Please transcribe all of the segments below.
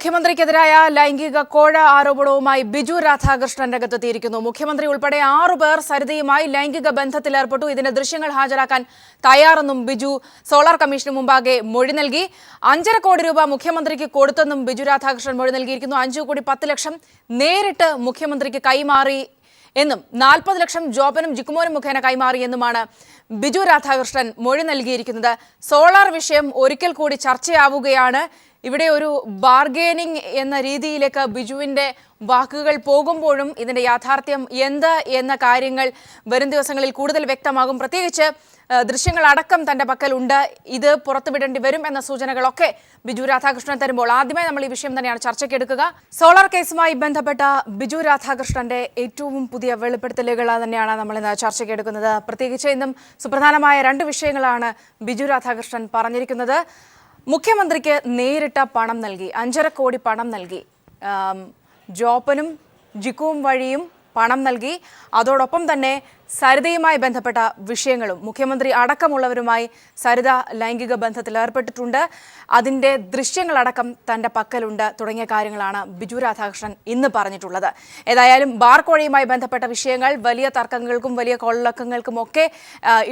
മുഖ്യമന്ത്രിക്കെതിരായ ലൈംഗിക കോഴ ആരോപണവുമായി ബിജു രാധാകൃഷ്ണൻ രംഗത്തെത്തിയിരിക്കുന്നു. മുഖ്യമന്ത്രി ഉൾപ്പെടെ 6 പേർ സരിതയുമായി ലൈംഗിക ബന്ധത്തിലേർപ്പെട്ടു. ഇതിന്റെ ദൃശ്യങ്ങൾ ഹാജരാക്കാൻ തയ്യാറെന്നും ബിജു സോളാർ കമ്മീഷന് മുമ്പാകെ മൊഴി നൽകി. 5.5 കോടി രൂപ മുഖ്യമന്ത്രിക്ക് കൊടുത്തെന്നും ബിജു രാധാകൃഷ്ണൻ മൊഴി നൽകിയിരിക്കുന്നു. 5,10,00,000 നേരിട്ട് മുഖ്യമന്ത്രിക്ക് കൈമാറി എന്നും 40 ലക്ഷം ജോബനും ജിക്കുമോനും മുഖേന കൈമാറിയെന്നുമാണ് ബിജു രാധാകൃഷ്ണൻ മൊഴി നൽകിയിരിക്കുന്നത്. സോളാർ വിഷയം ഒരിക്കൽ കൂടി ചർച്ചയാവുകയാണ്. ഇവിടെ ഒരു ബാർഗെയിനിങ് എന്ന രീതിയിലേക്ക് ബിജുവിൻ്റെ വാക്കുകൾ പോകുമ്പോഴും ഇതിൻ്റെ യാഥാർത്ഥ്യം എന്ത് എന്ന കാര്യങ്ങൾ വരും ദിവസങ്ങളിൽ കൂടുതൽ വ്യക്തമാകും. പ്രത്യേകിച്ച് ദൃശ്യങ്ങളടക്കം തൻ്റെ പക്കലുണ്ട്, ഇത് പുറത്തുവിടേണ്ടി വരും എന്ന സൂചനകളൊക്കെ ബിജു രാധാകൃഷ്ണൻ തരുമ്പോൾ ആദ്യമായി നമ്മൾ ഈ വിഷയം തന്നെയാണ് ചർച്ചയ്ക്കെടുക്കുക. സോളാർ കേസുമായി ബന്ധപ്പെട്ട ബിജു രാധാകൃഷ്ണന്റെ ഏറ്റവും പുതിയ വെളിപ്പെടുത്തലുകൾ തന്നെയാണ് നമ്മൾ ഇന്ന് ചർച്ചയ്ക്കെടുക്കുന്നത്. പ്രത്യേകിച്ച് ഇന്നും സുപ്രധാനമായ 2 വിഷയങ്ങളാണ് ബിജു രാധാകൃഷ്ണൻ പറഞ്ഞിരിക്കുന്നത്. മുഖ്യമന്ത്രിക്ക് നേരിട്ട് പണം നൽകി, 5.5 കോടി പണം നൽകി, ജോപ്പനും ജിക്കുവും വഴിയും പണം നൽകി. അതോടൊപ്പം തന്നെ സരിതയുമായി ബന്ധപ്പെട്ട വിഷയങ്ങളും മുഖ്യമന്ത്രി അടക്കമുള്ളവരുമായി സരിത ലൈംഗിക ബന്ധത്തിൽ ഏർപ്പെട്ടിട്ടുണ്ട്, അതിൻ്റെ ദൃശ്യങ്ങളടക്കം തൻ്റെ പക്കലുണ്ട് തുടങ്ങിയ കാര്യങ്ങളാണ് ബിജു രാധാകൃഷ്ണൻ ഇന്ന് പറഞ്ഞിട്ടുള്ളത്. ഏതായാലും ബാർ കോഴയുമായി ബന്ധപ്പെട്ട വിഷയങ്ങൾ വലിയ തർക്കങ്ങൾക്കും വലിയ കൊള്ളക്കങ്ങൾക്കുമൊക്കെ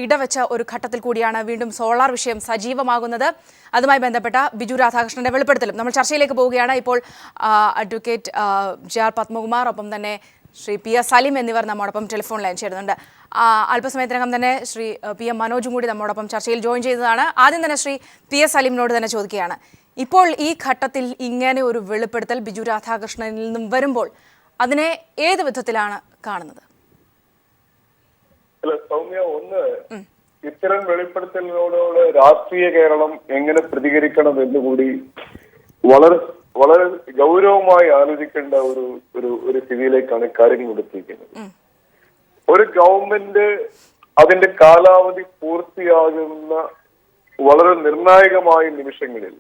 ഇടവെച്ച ഒരു ഘട്ടത്തിൽ കൂടിയാണ് വീണ്ടും സോളാർ വിഷയം സജീവമാകുന്നത്. അതുമായി ബന്ധപ്പെട്ട ബിജു രാധാകൃഷ്ണന്റെ വെളിപ്പെടുത്തലും നമ്മൾ ചർച്ചയിലേക്ക് പോവുകയാണ്. ഇപ്പോൾ അഡ്വക്കേറ്റ് JR പത്മകുമാർ, ഒപ്പം തന്നെ ശ്രീ PM സലീം എന്നിവർ നമ്മോടൊപ്പം ടെലിഫോൺ ലൈൻ ചേരുന്നുണ്ട്. അല്പസമയത്തിനകം തന്നെ ശ്രീ PM മനോജും കൂടി നമ്മോടൊപ്പം ചർച്ചയിൽ ജോയിൻ ചെയ്തതാണ്. ആദ്യം തന്നെ ശ്രീ PM സലീമിനോട് തന്നെ ചോദിക്കുകയാണ്, ഇപ്പോൾ ഈ ഘട്ടത്തിൽ ഇങ്ങനെ ഒരു വെളിപ്പെടുത്തൽ ബിജു രാധാകൃഷ്ണനിൽ നിന്നും വരുമ്പോൾ അതിനെ ഏത് വിധത്തിലാണ് കാണുന്നത്? സൗമ്യ, ഒന്ന് ഇത്തരം വെളിപ്പെടുത്തലിനോട് രാഷ്ട്രീയ കേരളം എങ്ങനെ പ്രതികരിക്കണം എന്നുകൂടി വളരെ വളരെ ഗൗരവമായി ആലോചിക്കേണ്ട ഒരു സ്ഥിതിയിലേക്കാണ് കാര്യങ്ങൾ എത്തിയിരിക്കുന്നത്. ഒരു ഗവൺമെന്റ് അതിന്റെ കാലാവധി പൂർത്തിയാകുന്ന വളരെ നിർണായകമായ നിമിഷങ്ങളിൽ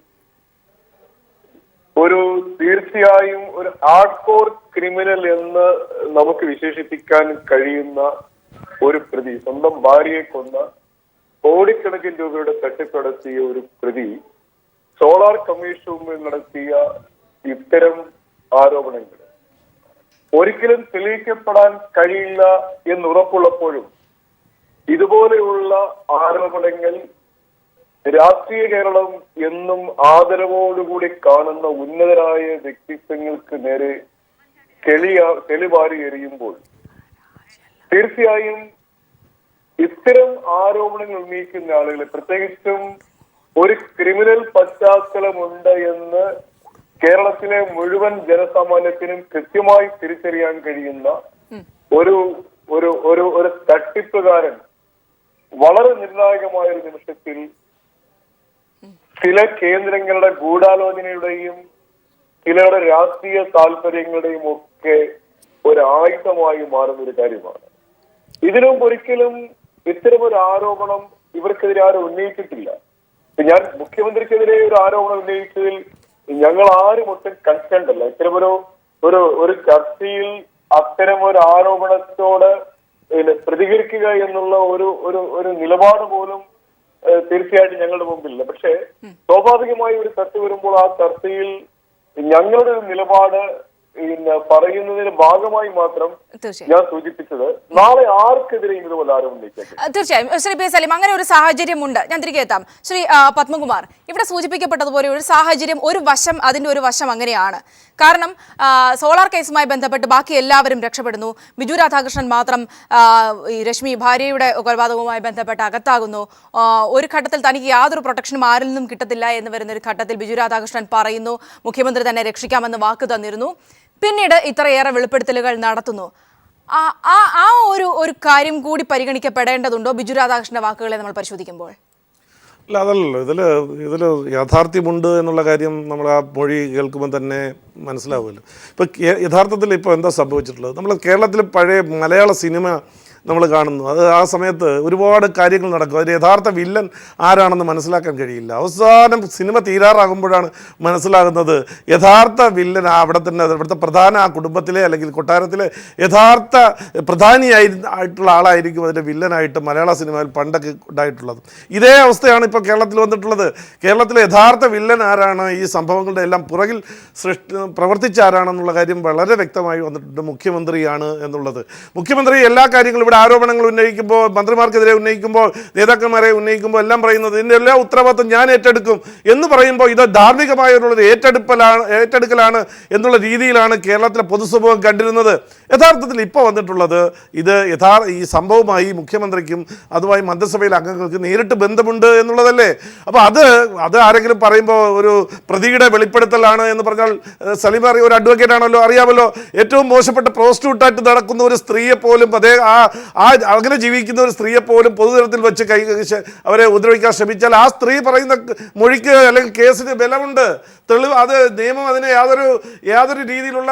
തീർച്ചയായും ഒരു ഹാർഡ് കോർ ക്രിമിനൽ എന്ന് നമുക്ക് വിശേഷിപ്പിക്കാൻ കഴിയുന്ന ഒരു പ്രതി, സ്വന്തം ഭാര്യയെ കൊന്ന കോടിക്കണക്കിന് രൂപയുടെ തട്ടിപ്പടത്തിയ ഒരു പ്രതി സോളാർ കമ്മീഷൻ മുമ്പിൽ നടത്തിയ ഇത്തരം ആരോപണങ്ങൾ ഒരിക്കലും തെളിയിക്കപ്പെടാൻ കഴിയില്ല എന്നുറപ്പുള്ളപ്പോഴും ഇതുപോലെയുള്ള ആരോപണങ്ങൾ രാഷ്ട്രീയ കേരളം എന്നും ആദരവോടുകൂടി കാണുന്ന ഉന്നതരായ വ്യക്തിത്വങ്ങൾക്ക് നേരെ തെളിവാരി എറിയുമ്പോൾ തീർച്ചയായും ഇത്തരം ആരോപണങ്ങൾ ഉന്നയിക്കുന്ന ആളുകളെ, പ്രത്യേകിച്ചും ഒരു ക്രിമിനൽ പശ്ചാത്തലമുണ്ട് എന്ന് കേരളത്തിലെ മുഴുവൻ ജനസാമാന്യത്തിനും കൃത്യമായി തിരിച്ചറിയാൻ കഴിയുന്ന ഒരു തട്ടിപ്പുകാരൻ വളരെ നിർണായകമായ ഒരു നിമിഷത്തിൽ ചില കേന്ദ്രങ്ങളുടെ ഗൂഢാലോചനയുടെയും ചിലരുടെ രാഷ്ട്രീയ താല്പര്യങ്ങളുടെയും ഒക്കെ ഒരു ആയുധമായി മാറുന്ന ഒരു കാര്യമാണ്. ഇതിനും ഒരിക്കലും ഇത്തരമൊരു ആരോപണം ഇവർക്കെതിരെ ആരും ഉന്നയിച്ചിട്ടില്ല. ഞാൻ മുഖ്യമന്ത്രിക്കെതിരെ ഒരു ആരോപണം ഉന്നയിച്ചതിൽ ഞങ്ങൾ ആരും ഒട്ടും കൺസേൺഡ് അല്ല. ഇത്തരമൊരു ചർച്ചയിൽ അത്തരം ഒരു ആരോപണത്തോട് പ്രതികരിക്കുക എന്നുള്ള ഒരു നിലപാട് പോലും തീർച്ചയായിട്ടും ഞങ്ങളുടെ മുമ്പിലില്ല. പക്ഷെ സ്വാഭാവികമായി ഒരു ചർച്ച വരുമ്പോൾ ആ ചർച്ചയിൽ ഞങ്ങളുടെ ഒരു നിലപാട് പറയുന്നതിന് ഭാഗമായി മാത്രം ഞാൻ സൂചിപ്പിച്ചത് നാളെ ആർക്കെതിരെയും ഇതുപോലെ ആരോപണം. തീർച്ചയായും ശ്രീ PM സലീം, അങ്ങനെ ഒരു സാഹചര്യമുണ്ട്. ഞാൻ തിരികെ എത്താം. ശ്രീ പത്മകുമാർ, ഇവിടെ സൂചിപ്പിക്കപ്പെട്ടതുപോലെ ഒരു സാഹചര്യം, അതിന്റെ ഒരു വശം അങ്ങനെയാണ്. കാരണം സോളാർ കേസുമായി ബന്ധപ്പെട്ട് ബാക്കി എല്ലാവരും രക്ഷപ്പെടുന്നു, ബിജു രാധാകൃഷ്ണൻ മാത്രം ഈ രശ്മി ഭാര്യയുടെ കൊലപാതകവുമായി ബന്ധപ്പെട്ട് അകത്താകുന്നു. ഒരു ഘട്ടത്തിൽ തനിക്ക് യാതൊരു പ്രൊട്ടക്ഷനും ആരിൽ നിന്നും കിട്ടത്തില്ല എന്ന് വരുന്ന ഒരു ഘട്ടത്തിൽ ബിജു രാധാകൃഷ്ണൻ പറയുന്നു മുഖ്യമന്ത്രി തന്നെ രക്ഷിക്കാമെന്ന് വാക്ക് തന്നിരുന്നു. പിന്നീട് ഇത്രയേറെ വെളിപ്പെടുത്തലുകൾ നടത്തുന്നു. ആ ഒരു കാര്യം കൂടി പരിഗണിക്കപ്പെടേണ്ടതുണ്ടോ ബിജു രാധാകൃഷ്ണന്റെ വാക്കുകളെ നമ്മൾ പരിശോധിക്കുമ്പോൾ? അല്ല, അതല്ലല്ലോ ഇതിൽ യാഥാർത്ഥ്യമുണ്ട് എന്നുള്ള കാര്യം നമ്മൾ ആ മൊഴി കേൾക്കുമ്പോൾ തന്നെ മനസ്സിലാവുമല്ലോ. ഇപ്പോൾ യഥാർത്ഥത്തിൽ ഇപ്പോൾ എന്താ സംഭവിച്ചിട്ടുള്ളത്? നമ്മൾ കേരളത്തിൽ പഴയ മലയാള സിനിമ നമ്മൾ കാണുന്നു. അത് ആ സമയത്ത് ഒരുപാട് കാര്യങ്ങൾ നടക്കും. അതിന് യഥാർത്ഥ വില്ലൻ ആരാണെന്ന് മനസ്സിലാക്കാൻ കഴിയില്ല. അവസാനം സിനിമ തീരാറാകുമ്പോഴാണ് മനസ്സിലാകുന്നത് യഥാർത്ഥ വില്ലൻ അവിടെ തന്നെ ഇവിടുത്തെ പ്രധാന ആ കുടുംബത്തിലെ അല്ലെങ്കിൽ കൊട്ടാരത്തിലെ യഥാർത്ഥ പ്രധാനിയായിട്ടുള്ള ആളായിരിക്കും അതിൻ്റെ വില്ലനായിട്ട് മലയാള സിനിമയിൽ പണ്ടൊക്കെ ഉണ്ടായിട്ടുള്ളത്. ഇതേ അവസ്ഥയാണ് ഇപ്പോൾ കേരളത്തിൽ വന്നിട്ടുള്ളത്. കേരളത്തിലെ യഥാർത്ഥ വില്ലൻ ആരാണ്, ഈ സംഭവങ്ങളുടെ എല്ലാം പുറകിൽ പ്രവർത്തിച്ച ആരാണെന്നുള്ള കാര്യം വളരെ വ്യക്തമായി വന്നിട്ടുണ്ട്. മുഖ്യമന്ത്രിയാണ് എന്നുള്ളത്. മുഖ്യമന്ത്രി എല്ലാ കാര്യങ്ങളും ഇവിടെ ആരോപണങ്ങൾ ഉന്നയിക്കുമ്പോൾ, മന്ത്രിമാർക്കെതിരെ ഉന്നയിക്കുമ്പോൾ, നേതാക്കന്മാരെ ഉന്നയിക്കുമ്പോൾ എല്ലാം പറയുന്നത് ഇതിൻ്റെ എല്ലാ ഉത്തരവാദിത്വം ഞാൻ ഏറ്റെടുക്കും എന്ന് പറയുമ്പോൾ ഇത് ധാർമ്മികമായുള്ളൊരു ഏറ്റെടുക്കലാണ് എന്നുള്ള രീതിയിലാണ് കേരളത്തിലെ പൊതുസമൂഹം കണ്ടിരുന്നത്. യഥാർത്ഥത്തിൽ ഇപ്പോൾ വന്നിട്ടുള്ളത് ഇത് ഈ സംഭവമായി മുഖ്യമന്ത്രിക്കും അതുമായി മന്ത്രിസഭയിലെ അംഗങ്ങൾക്ക് നേരിട്ട് ബന്ധമുണ്ട് എന്നുള്ളതല്ലേ. അപ്പോൾ അത് ആരെങ്കിലും പറയുമ്പോൾ ഒരു പ്രതിയുടെ വെളിപ്പെടുത്തലാണ് എന്ന് പറഞ്ഞാൽ സലീം ഒരു അഡ്വക്കേറ്റ് ആണല്ലോ, അറിയാമല്ലോ. ഏറ്റവും മോശപ്പെട്ട പ്രോസ്റ്റിറ്റ്യൂട്ടായിട്ട് നടക്കുന്ന ഒരു സ്ത്രീയെ പോലും അങ്ങനെ ജീവിക്കുന്ന ഒരു സ്ത്രീയെ പോലും പൊതുതലത്തിൽ വെച്ച് അവരെ ഉപദ്രവിക്കാൻ ശ്രമിച്ചാൽ ആ സ്ത്രീ പറയുന്ന മൊഴിക്ക് അല്ലെങ്കിൽ കേസിന് ബലമുണ്ട്, തെളിവ്. അത് നിയമം അതിനെ യാതൊരു രീതിയിലുള്ള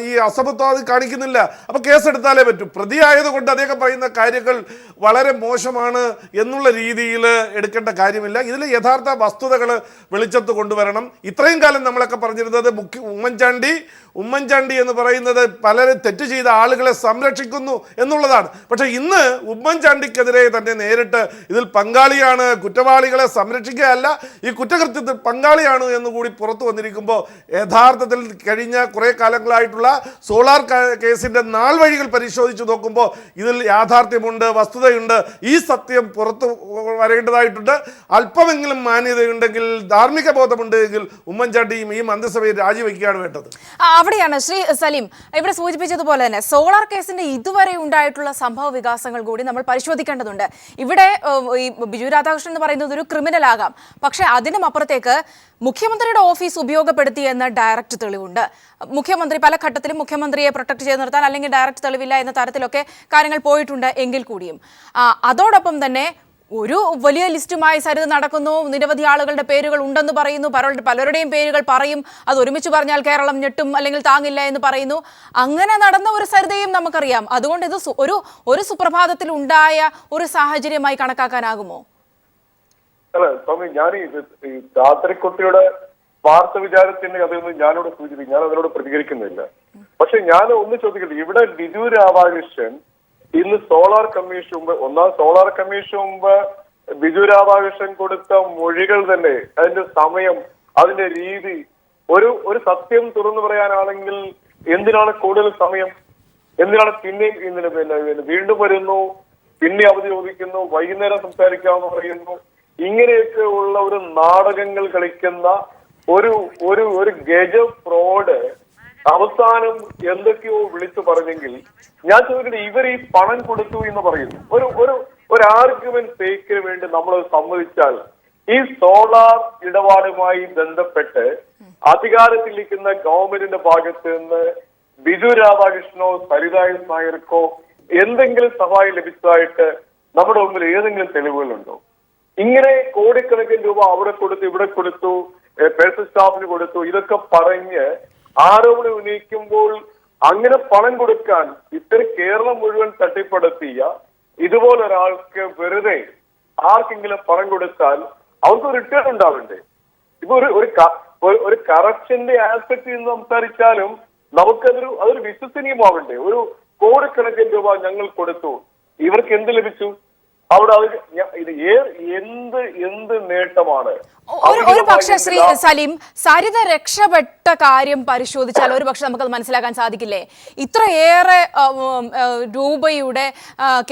ഈ അസമത്വം അത് കാണിക്കുന്നില്ല. അപ്പോൾ കേസെടുത്താലേ പറ്റൂ. പ്രതിയായതുകൊണ്ട് അദ്ദേഹം പറയുന്ന കാര്യങ്ങൾ വളരെ മോശമാണ് എന്നുള്ള രീതിയിൽ എടുക്കേണ്ട കാര്യമില്ല. ഇതിൽ യഥാർത്ഥ വസ്തുതകൾ വെളിച്ചത്ത് കൊണ്ടുവരണം. ഇത്രയും കാലം നമ്മളൊക്കെ പറഞ്ഞിരുന്നത് ഉമ്മൻചാണ്ടി എന്ന് പറയുന്നത് പലരും തെറ്റ് ചെയ്ത ആളുകളെ സംരക്ഷിക്കുന്നു എന്നുള്ളതാണ്. പക്ഷേ ഇന്ന് ഉമ്മൻചാണ്ടിക്കെതിരെ തന്നെ നേരിട്ട് ഇതിൽ പങ്കാളിയാണ്, കുറ്റവാളികളെ സംരക്ഷിക്കുകയല്ല, ഈ കുറ്റകൃത്യത്തിൽ പങ്കാളിയാണ് എന്നുകൂടി പുറത്തു വന്നിരിക്കുമ്പോൾ യഥാർത്ഥത്തിൽ കഴിഞ്ഞ കുറേ കാലങ്ങളായിട്ടുള്ള സോളാർ കേസിൻ്റെ നാൾ വഴികൾ പരിശോധിച്ച് നോക്കുമ്പോൾ ഇതിൽ യാഥാർത്ഥ്യമുണ്ട്, വസ്തുതയുണ്ട്. ഈ സത്യം പുറത്തു വരേണ്ടതായിട്ടുണ്ട്. അല്പമെങ്കിലും മാന്യതയുണ്ടെങ്കിൽ, ധാർമ്മിക ബോധമുണ്ടെങ്കിൽ ഉമ്മൻചാണ്ടിയും ഈ മന്ത്രിസഭയിൽ രാജിവെക്കുകയാണ് വേണ്ടത്. അവിടെയാണ് ശ്രീ സലീം ഇവിടെ സൂചിപ്പിച്ചതുപോലെ തന്നെ സോളാർ കേസിന്റെ ഇതുവരെ ഉണ്ടായിട്ടുള്ള സംഭവ വികാസങ്ങൾ കൂടി നമ്മൾ പരിശോധിക്കേണ്ടതുണ്ട്. ഇവിടെ ഈ ബിജു രാധാകൃഷ്ണൻ എന്ന് പറയുന്നത് ഒരു ക്രിമിനൽ ആകാം, പക്ഷേ അതിനും അപ്പുറത്തേക്ക് മുഖ്യമന്ത്രിയുടെ ഓഫീസ് ഉപയോഗപ്പെടുത്തി എന്ന ഡയറക്റ്റ് തെളിവുണ്ട്. മുഖ്യമന്ത്രി പല ഘട്ടത്തിലും മുഖ്യമന്ത്രിയെ പ്രൊട്ടക്ട് ചെയ്ത് നിർത്താൻ അല്ലെങ്കിൽ ഡയറക്റ്റ് തെളിവില്ല എന്ന തരത്തിലൊക്കെ കാര്യങ്ങൾ പോയിട്ടുണ്ട്. എങ്കിൽ കൂടിയും അതോടൊപ്പം തന്നെ ഒരു വലിയ ലിസ്റ്റുമായി സരിത നടക്കുന്നു. നിരവധി ആളുകളുടെ പേരുകൾ ഉണ്ടെന്ന് പറയുന്നു. പലരുടെയും പേരുകൾ പറയും. അത് ഒരുമിച്ച് പറഞ്ഞാൽ കേരളം ഞെട്ടും അല്ലെങ്കിൽ താങ്ങില്ല എന്ന് പറയുന്നു. അങ്ങനെ നടന്ന ഒരു സരിതയും നമുക്കറിയാം. അതുകൊണ്ട് ഇത് ഒരു സുപ്രഭാതത്തിൽ ഉണ്ടായ ഒരു സാഹചര്യമായി കണക്കാക്കാനാകുമോ? അല്ല സ്വാമി, ഞാൻ ഈ രാത്രിക്കുട്ടിയുടെ വാർത്ത വിചാരത്തിന്റെ കഥയൊന്നും ഞാനിവിടെ സൂചിപ്പിക്കും, ഞാൻ അതിനോട് പ്രതികരിക്കുന്നില്ല. പക്ഷെ ഞാൻ ഒന്ന് ചോദിക്കട്ടെ, ഇവിടെ ബിജു രാധാകൃഷ്ണൻ ഇന്ന് സോളാർ കമ്മീഷൻ മുമ്പ് ബിജു രാധാകൃഷ്ണൻ കൊടുത്ത മൊഴികൾ തന്നെ, അതിന്റെ സമയം, അതിന്റെ രീതി, ഒരു സത്യം തുറന്നു പറയാനാണെങ്കിൽ എന്തിനാണ് കൂടുതൽ സമയം? എന്തിനാണ് പിന്നെയും വീണ്ടും വരുന്നു, പിന്നെ അവധി ചോദിക്കുന്നു, വൈകുന്നേരം സംസാരിക്കാമെന്ന് പറയുന്നു? ഇങ്ങനെയൊക്കെ ഉള്ള ഒരു നാടകങ്ങൾ കളിക്കുന്ന ഒരു ഗജ ഫ്രോഡ് അവസാനം എന്തൊക്കെയോ വിളിച്ചു പറഞ്ഞെങ്കിൽ ഞാൻ ചോദിക്കട്ടെ, ഇവർ ഈ പണം കൊടുത്തു എന്ന് പറയുന്നു. ഒരു ആർഗ്യുമെന്റ് ഫേക്കിന് വേണ്ടി നമ്മൾ സമ്മതിച്ചാൽ ഈ സോളാർ ഇടപാടുമായി ബന്ധപ്പെട്ട് അധികാരത്തിലിരിക്കുന്ന ഗവൺമെന്റിന്റെ ഭാഗത്ത് നിന്ന് ബിജു രാധാകൃഷ്ണനോ സരിത എസ് നായർക്കോ എന്തെങ്കിലും സഹായം ലഭിച്ചതായിട്ട് നമ്മുടെ മുമ്പിൽ ഏതെങ്കിലും തെളിവുകളുണ്ടോ? ഇങ്ങനെ കോടിക്കണക്കിന് രൂപ അവിടെ കൊടുത്തു, ഇവിടെ കൊടുത്തു, പേഴ്സണൽ സ്റ്റാഫിന് കൊടുത്തു, ഇതൊക്കെ പറഞ്ഞ് ആരോപണം ഉന്നയിക്കുമ്പോൾ അങ്ങനെ പണം കൊടുക്കാൻ ഇത്തരം കേരളം മുഴുവൻ തട്ടിപ്പടുത്തിയ ഇതുപോലൊരാൾക്ക് വെറുതെ ആർക്കെങ്കിലും പണം കൊടുത്താൽ അവർക്ക് റിട്ടേൺ ഉണ്ടാവണ്ടേ? ഇപ്പൊ ഒരു കറപ്ഷന്റെ ആസ്പെക്ട് നിന്ന് സംസാരിച്ചാലും അതൊരു വിശ്വസനീയമാവണ്ടേ? ഒരു കോടിക്കണക്കിന് രൂപ ഞങ്ങൾ കൊടുത്തു, ഇവർക്ക് എന്ത് ലഭിച്ചു? അവിടെ എന്ത് നേട്ടമാണ്? ഒരു പക്ഷേ ശ്രീ സലീം, സരിത രക്ഷപ്പെട്ട കാര്യം പരിശോധിച്ചാൽ ഒരു പക്ഷെ നമുക്കത് മനസ്സിലാക്കാൻ സാധിക്കില്ലേ? ഇത്രയേറെ രൂപയുടെ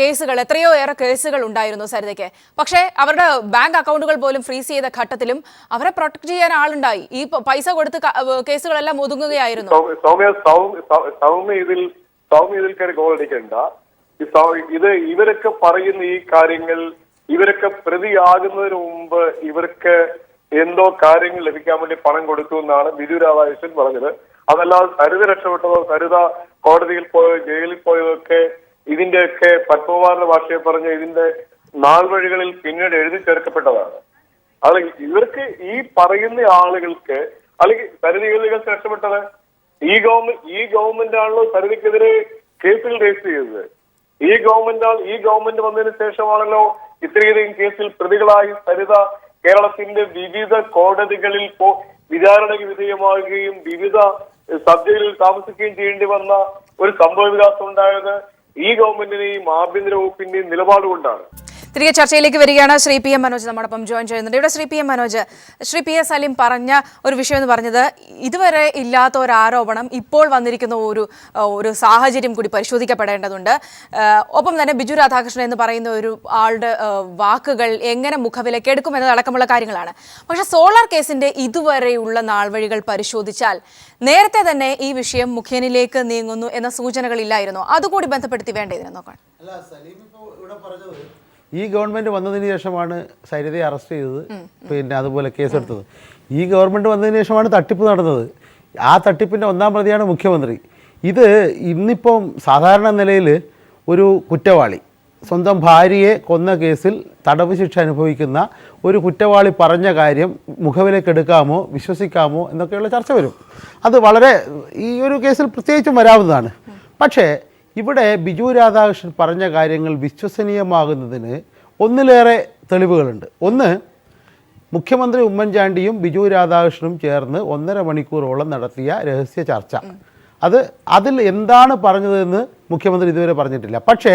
കേസുകൾ, എത്രയോ ഏറെ കേസുകൾ ഉണ്ടായിരുന്നു സരിതയ്ക്ക്. പക്ഷേ അവരുടെ ബാങ്ക് അക്കൗണ്ടുകൾ പോലും ഫ്രീസ് ചെയ്ത ഘട്ടത്തിലും അവരെ പ്രൊട്ടക്ട് ചെയ്യാൻ ആളുണ്ടായി. ഈ പൈസ കൊടുത്ത് കേസുകളെല്ലാം ഒതുങ്ങുകയായിരുന്നു. സൗമ്യ ഇതിൽ കയറി ഗോളടിക്കണ്ട. ഇവരൊക്കെ പറയുന്ന ഈ കാര്യങ്ങൾ, ഇവരൊക്കെ പ്രതിയാകുന്നതിന് മുമ്പ് ഇവർക്ക് എന്തോ കാര്യങ്ങൾ ലഭിക്കാൻ വേണ്ടി പണം കൊടുത്തു എന്നാണ് ബിജു രാധാകൃഷ്ണൻ പറഞ്ഞത്. അതല്ലാതെ സരിത രക്ഷപ്പെട്ടതോ, സരിത കോടതിയിൽ പോയോ ജയിലിൽ പോയതൊക്കെ ഇതിന്റെയൊക്കെ പത്മകുമാറിന്റെ ഭാഷയെ പറഞ്ഞ ഇതിന്റെ നാൾ വഴികളിൽ പിന്നീട് എഴുതി ചേർക്കപ്പെട്ടതാണ്. അത് ഇവർക്ക് ഈ പറയുന്ന ആളുകൾക്ക്, അല്ലെങ്കിൽ സരിതകൾക്ക് രക്ഷപ്പെട്ടത് ഈ ഗവൺമെന്റ് ആണല്ലോ സരിതയ്ക്കെതിരെ കേസുകൾ രജിസ്റ്റർ ചെയ്തത്. ഈ ഗവൺമെന്റ് വന്നതിന് ശേഷമാണല്ലോ ഇത്രയധികം കേസിൽ പ്രതികളായി സരിത കേരളത്തിന്റെ വിവിധ കോടതികളിൽ വിചാരണയ്ക്ക് വിധേയമാകുകയും വിവിധ സബ് ജയിലിൽ താമസിക്കുകയും ചെയ്യേണ്ടി വന്ന ഒരു സംഭവ വികാസം ഉണ്ടായത് ഈ ഗവൺമെന്റിനെയും ആഭ്യന്തര വകുപ്പിന്റെയും നിലപാട് കൊണ്ടാണ്. തിരികെ ചർച്ചയിലേക്ക് വരികയാണ്. ശ്രീ പി എം മനോജ് നമ്മോടൊപ്പം ജോയിൻ ചെയ്യുന്നുണ്ട്. ഇവിടെ Shri P M Manoj, Shri P S Saleem പറഞ്ഞ ഒരു വിഷയം എന്ന് പറഞ്ഞത് ഇതുവരെ ഇല്ലാത്ത ഒരു ആരോപണം ഇപ്പോൾ വന്നിരിക്കുന്ന ഒരു സാഹചര്യം കൂടി പരിശോധിക്കപ്പെടേണ്ടതുണ്ട്. ഒപ്പം തന്നെ ബിജു രാധാകൃഷ്ണൻ എന്ന് പറയുന്ന ഒരു ആളുടെ വാക്കുകൾ എങ്ങനെ മുഖവിലക്കെടുക്കും എന്നതടക്കമുള്ള കാര്യങ്ങളാണ്. പക്ഷേ സോളാർ കേസിന്റെ ഇതുവരെയുള്ള നാൾവഴികൾ പരിശോധിച്ചാൽ നേരത്തെ തന്നെ ഈ വിഷയം മുഖ്യനിലേക്ക് നീങ്ങുന്നു എന്ന സൂചനകളില്ലായിരുന്നോ? അതുകൂടി ബന്ധപ്പെടുത്തി വേണ്ട ഇതിനെ നോക്കാൻ. ഈ ഗവൺമെൻറ് വന്നതിന് ശേഷമാണ് സരിതയെ അറസ്റ്റ് ചെയ്തത്, പിന്നെ അതുപോലെ കേസെടുത്തത്. ഈ ഗവൺമെൻറ് വന്നതിന് ശേഷമാണ് തട്ടിപ്പ് നടന്നത്. ആ തട്ടിപ്പിൻ്റെ ഒന്നാം പ്രതിയാണ് മുഖ്യമന്ത്രി. ഇത് ഇന്നിപ്പം സാധാരണ നിലയിൽ ഒരു കുറ്റവാളി സ്വന്തം ഭാര്യയെ കൊന്ന കേസിൽ തടവ് ശിക്ഷ അനുഭവിക്കുന്ന ഒരു കുറ്റവാളി പറഞ്ഞ കാര്യം മുഖവിലേക്കെടുക്കാമോ വിശ്വസിക്കാമോ എന്നൊക്കെയുള്ള ചർച്ച വരും. അത് വളരെ ഈ ഒരു കേസിൽ പ്രത്യേകിച്ചും വരാവുന്നതാണ്. പക്ഷേ ഇവിടെ ബിജു രാധാകൃഷ്ണൻ പറഞ്ഞ കാര്യങ്ങൾ വിശ്വസനീയമാകുന്നതിന് ഒന്നിലേറെ തെളിവുകളുണ്ട്. ഒന്ന്, മുഖ്യമന്ത്രി ഉമ്മൻചാണ്ടിയും ബിജു രാധാകൃഷ്ണനും ചേർന്ന് 1.5 മണിക്കൂറോളം നടത്തിയ രഹസ്യ ചർച്ച. അതിൽ എന്താണ് പറഞ്ഞതെന്ന് മുഖ്യമന്ത്രി ഇതുവരെ പറഞ്ഞിട്ടില്ല. പക്ഷേ